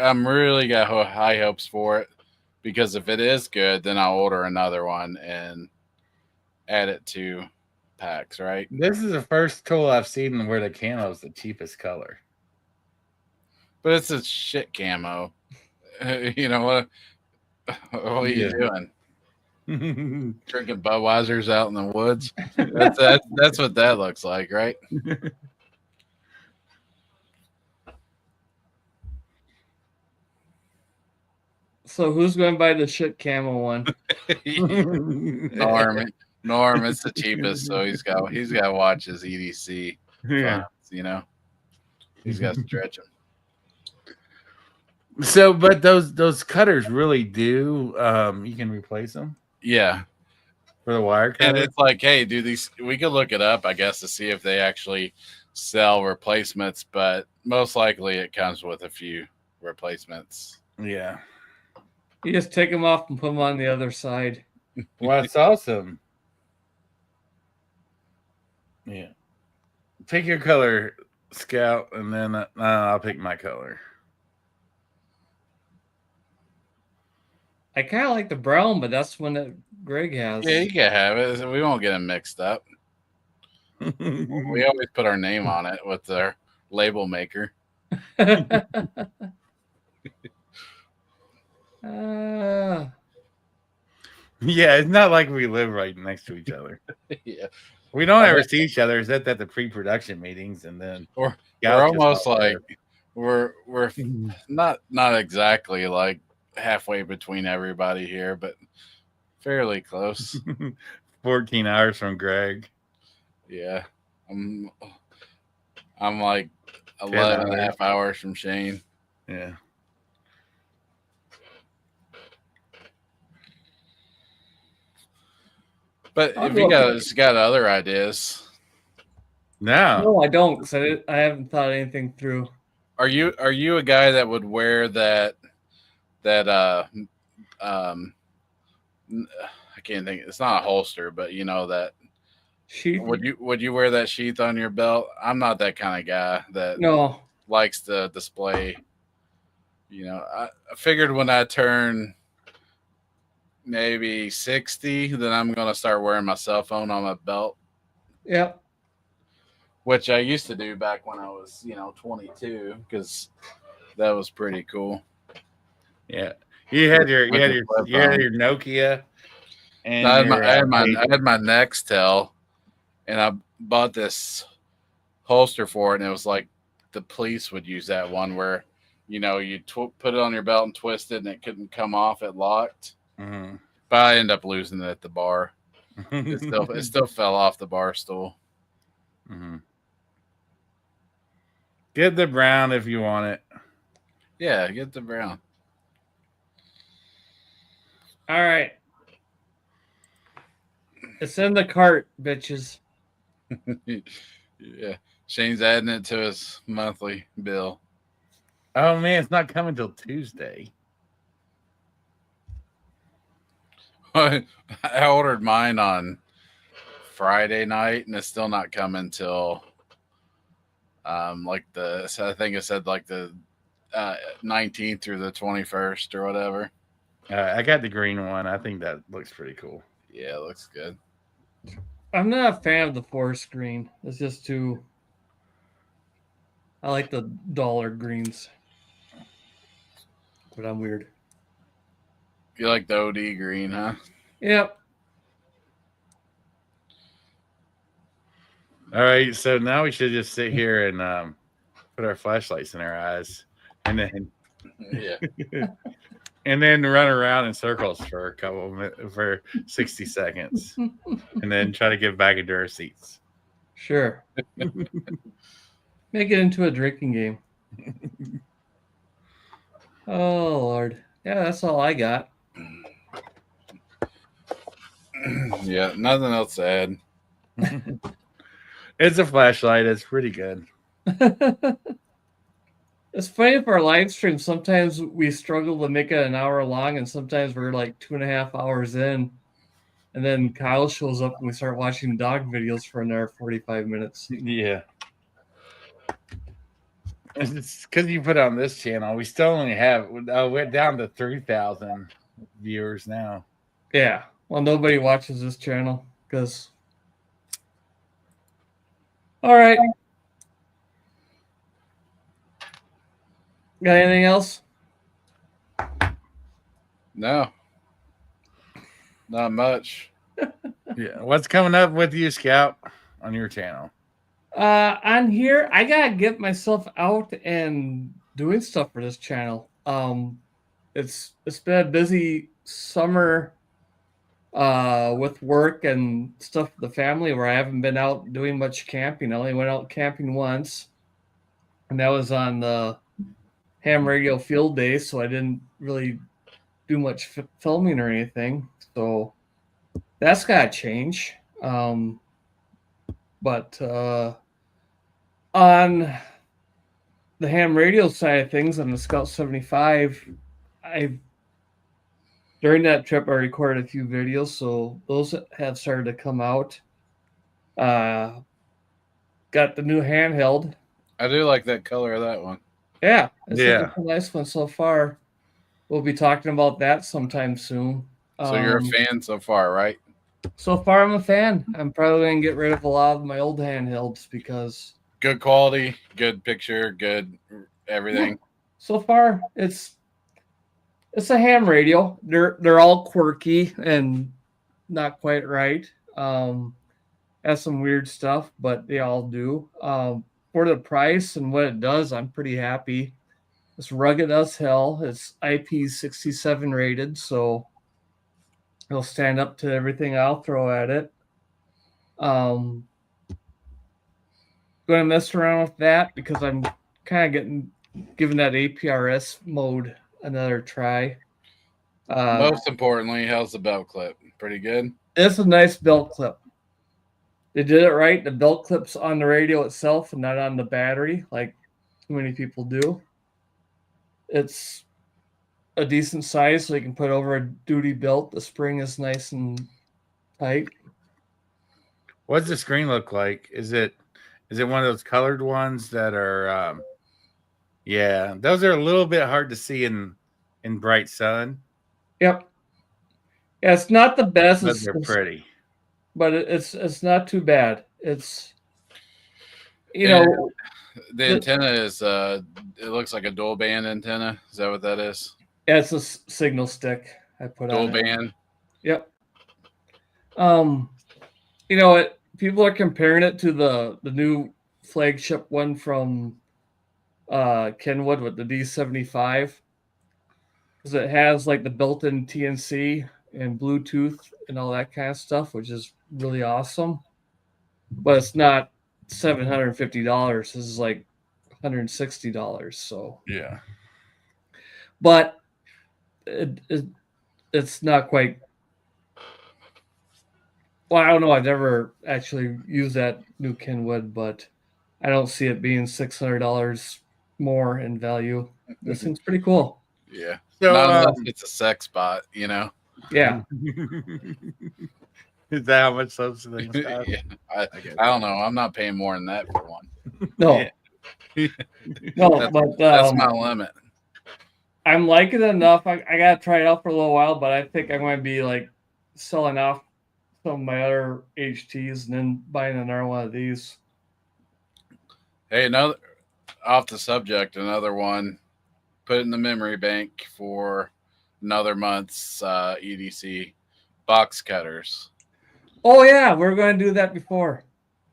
I'm really got high hopes for it, because if it is good, then I'll order another one and add it to packs, right? This is the first tool I've seen where the camo is the cheapest color. But it's a shit camo. You know what? What are you doing? Drinking Budweisers out in the woods? That's what that looks like, right? So who's going to buy the shit camo one? Norm, it's the cheapest, so he's got to watch his EDC funds, you know. He's got to stretch them. So, but those cutters really do. You can replace them. Yeah, for the wire cutter. And it's like, hey, do these? We could look it up, I guess, to see if they actually sell replacements. But most likely, it comes with a few replacements. Yeah. You just take them off and put them on the other side. Well, that's awesome. Yeah. Pick your color, Scout, and then I'll pick my color. I kind of like the brown, but that's one that Greg has. Yeah, you can have it. We won't get them mixed up. We always put our name on it with our label maker. Yeah, it's not like we live right next to each other. Yeah, we don't ever see each other except at the pre-production meetings, and then we're almost like we're not exactly like halfway between everybody here, but fairly close. 14 hours from Greg. Yeah, I'm like 11 and a half hours from Shane. Yeah. But if you got other ideas. No, I don't, because I haven't thought anything through. Are you a guy that would wear that I can't think, it's not a holster, but you know that sheath? Would you wear that sheath on your belt? I'm not that kind of guy that likes to display. You know, I figured when I turn maybe 60, then I'm going to start wearing my cell phone on my belt, Yep. which I used to do back when I was, 22, because that was pretty cool. Yeah. You had your With the flip phone. Nokia and I your had my Nextel, and I bought this holster for it, and it was like the police would use that one where, you put it on your belt and twist it, and it couldn't come off. It locked. Mm-hmm. But I ended up losing it at the bar. It still fell off the bar stool. Mm-hmm. Get the brown if you want it. Yeah, get the brown. All right. It's in the cart, bitches. Yeah, Shane's adding it to his monthly bill. Oh man, it's not coming till Tuesday. I ordered mine on Friday night, and it's still not coming till I think it said like the 19th through the 21st or whatever. I got the green one. I think that looks pretty cool. Yeah, it looks good. I'm not a fan of the forest green. It's just too. I like the dollar greens, but I'm weird. You like the OD green, huh? Yep. All right, so now we should just sit here and put our flashlights in our eyes, and then Yeah. and then run around in circles for 60 seconds, and then try to get back into our seats. Sure. Make it into a drinking game. Oh Lord. Yeah, that's all I got. Yeah, nothing else to add. It's a flashlight. It's pretty good. It's funny for our live stream. Sometimes we struggle to make it an hour long, and sometimes we're like 2.5 hours in, and then Kyle shows up and we start watching dog videos for another 45 minutes. Yeah. It's because you put it on this channel. We still only have we're down to 3,000 viewers now. Yeah. Well, nobody watches this channel because. All right. Got anything else? No. Not much. Yeah. What's coming up with you, Scout, on your channel? On here, I gotta get myself out and doing stuff for this channel. It's been a busy summer with work and stuff with the family where I haven't been out doing much camping. I only went out camping once, and that was on the ham radio field day, so I didn't really do much filming or anything. So that's gotta change. But on the ham radio side of things, on the Scout 75, during that trip I recorded a few videos, so those have started to come out. Got the new handheld. I do like that color of that one. Yeah, it's a nice one so far. We'll be talking about that sometime soon. So you're a fan so far, right? So far, I'm a fan. I'm probably going to get rid of a lot of my old handhelds because good quality, good picture, good everything. Yeah. So far, it's a ham radio. They're all quirky and not quite right. Has some weird stuff, but they all do. For the price and what it does, I'm pretty happy. It's rugged as hell. It's IP67 rated, so it'll stand up to everything I'll throw at it. Going to mess around with that because I'm kind of giving that APRS mode another try. Most importantly, how's the belt clip? Pretty good? It's a nice belt clip. They did it right. The belt clip's on the radio itself and not on the battery like too many people do. It's a decent size so you can put over a duty belt. The spring is nice and tight. What's the screen look like? Is it one of those colored ones that are yeah, those are a little bit hard to see in bright sun. Yep. Yeah, it's not the best, but they're pretty. but it's not too bad. It's the antenna is it looks like a dual band antenna. Is that what that is? Yeah, it's a signal stick I put Dual on it. band. Yep. People are comparing it to the new flagship one from Kenwood with the D75 because it has like the built-in TNC and Bluetooth and all that kind of stuff, which is really awesome. But it's not $750. This is like $160. So yeah, but it's not quite. Well, I don't know. I've never actually used that new Kenwood, but I don't see it being $600 more in value. This thing's pretty cool. Yeah. So not unless it's a sex bot, you know. Yeah. Is that how much those things cost? Yeah. I don't know. I'm not paying more than that for one. No. No, but that's my limit. I'm liking it enough. I gotta try it out for a little while, but I think I'm going to be like selling off some of my other HTs and then buying another one of these. Hey, another off the subject, another one. Put it in the memory bank for another month's EDC box cutters. Oh yeah, we were going to do that before.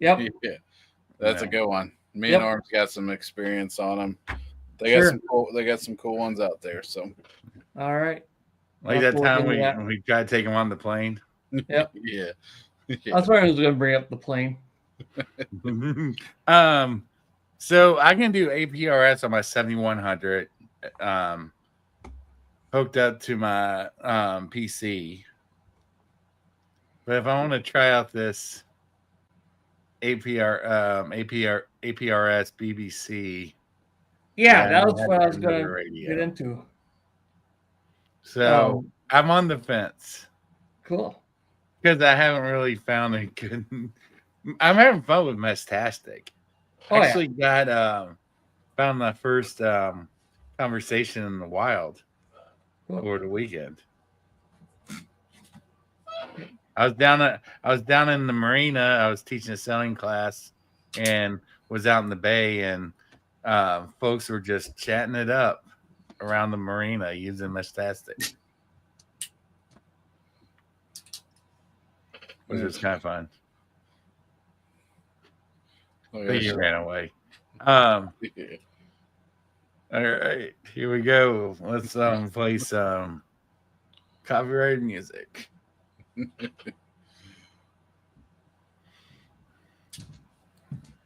Yep. Yeah, that's a good one. Me Yep. and Norm's got some experience on them. They got some cool ones out there. So, all right. Like that time we tried to take them on the plane. Yep. Yeah. That's why I was going to bring up the plane. So I can do APRS on my 7100, hooked up to my PC. But if I want to try out this APRS BBC, yeah, that was what I was going to get into. So I'm on the fence. Cool. Because I haven't really found a good. I'm having fun with Mestastic. Actually got found my first conversation in the wild over the weekend. I was down in the marina. I was teaching a sailing class and was out in the bay, and folks were just chatting it up around the marina using Mestastic, which was kind of fun. But he ran away. All right, here we go. Let's play some copyrighted music.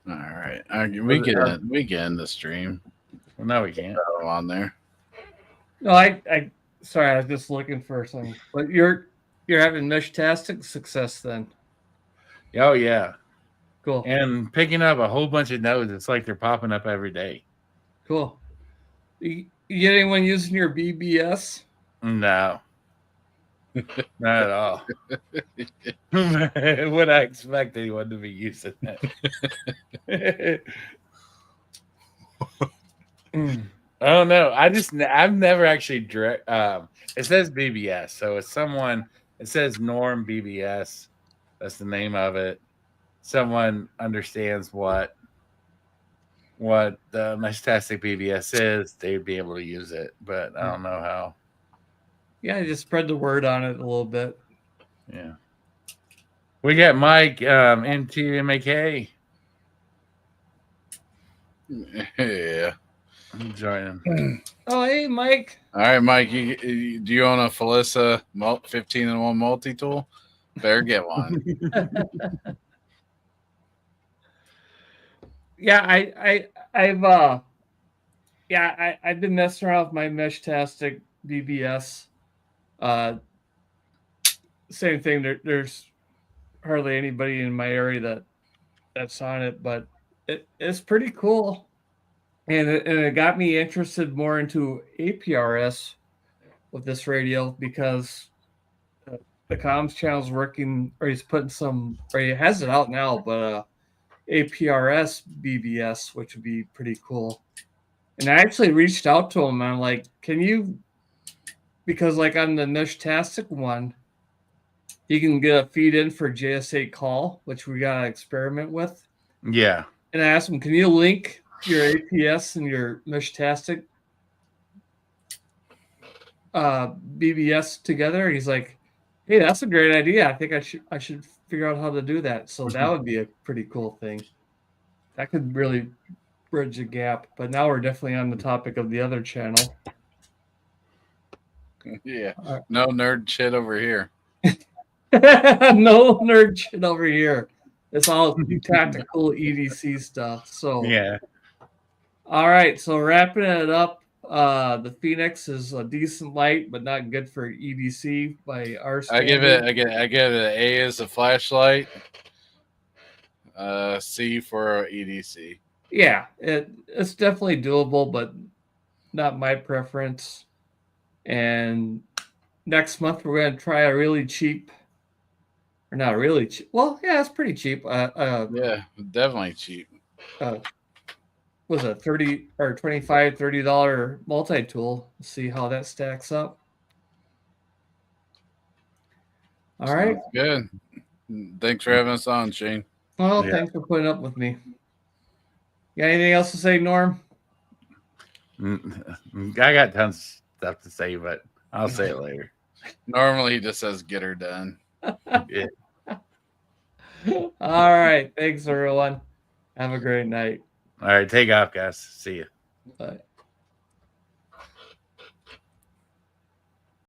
All right, we can end the stream. Well, no, we can't. On there. No, I sorry, I was just looking for something. But you're having Mestastic success then. Oh yeah. Cool. And picking up a whole bunch of nodes. It's like they're popping up every day. Cool. You get anyone using your BBS? No. Not at all. Would I expect anyone to be using that? I don't know. I've never actually direct. It says BBS, so it's someone. It says Norm BBS. That's the name of it. Someone understands what the Mestastic BBS is, they'd be able to use it, but I don't know how. Yeah, just spread the word on it a little bit. Yeah. We got Mike into MAK. Yeah. I'm joining. Oh, hey, Mike. All right, Mike. Do you own a Felissa 15-in-1 multi-tool? Better get one. Yeah, I've been messing around with my Mestastic BBS. Same thing. There's hardly anybody in my area that's on it, but it's pretty cool, and it got me interested more into APRS with this radio because the comms channel's working, or he's putting some, or he has it out now, but APRS BBS, which would be pretty cool. And I actually reached out to him. And I'm like, can you, because like on the Mestastic one, You can get a feed in for JS8 call, which we got to experiment with. Yeah. And I asked him, can you link your APS and your Meshtastic BBS together? And he's like, hey, that's a great idea. I think I should figure out how to do that. So that would be a pretty cool thing. That could really bridge the gap. But now we're definitely on the topic of the other channel. Yeah. No nerd shit over here. No nerd shit over here. It's all tactical EDC stuff. So Yeah. All right. So wrapping it up, the Fenix is a decent light, but not good for EDC by our standards. I give it an A as a flashlight. C for EDC. Yeah, it's definitely doable, but not my preference. And next month we're going to try a really cheap, or not really cheap. Well, yeah, it's pretty cheap. Yeah, definitely cheap. Was a $30 or $25-$30 multi-tool. See how that stacks up. All right. Sounds good. Thanks for having us on, Shane. Well, Yeah. thanks for putting up with me. You got anything else to say, Norm? I got tons of stuff to say, but I'll say it later. Normally he just says get her done. Yeah. All right. Thanks, everyone. Have a great night. All right, take off, guys. See you. Bye.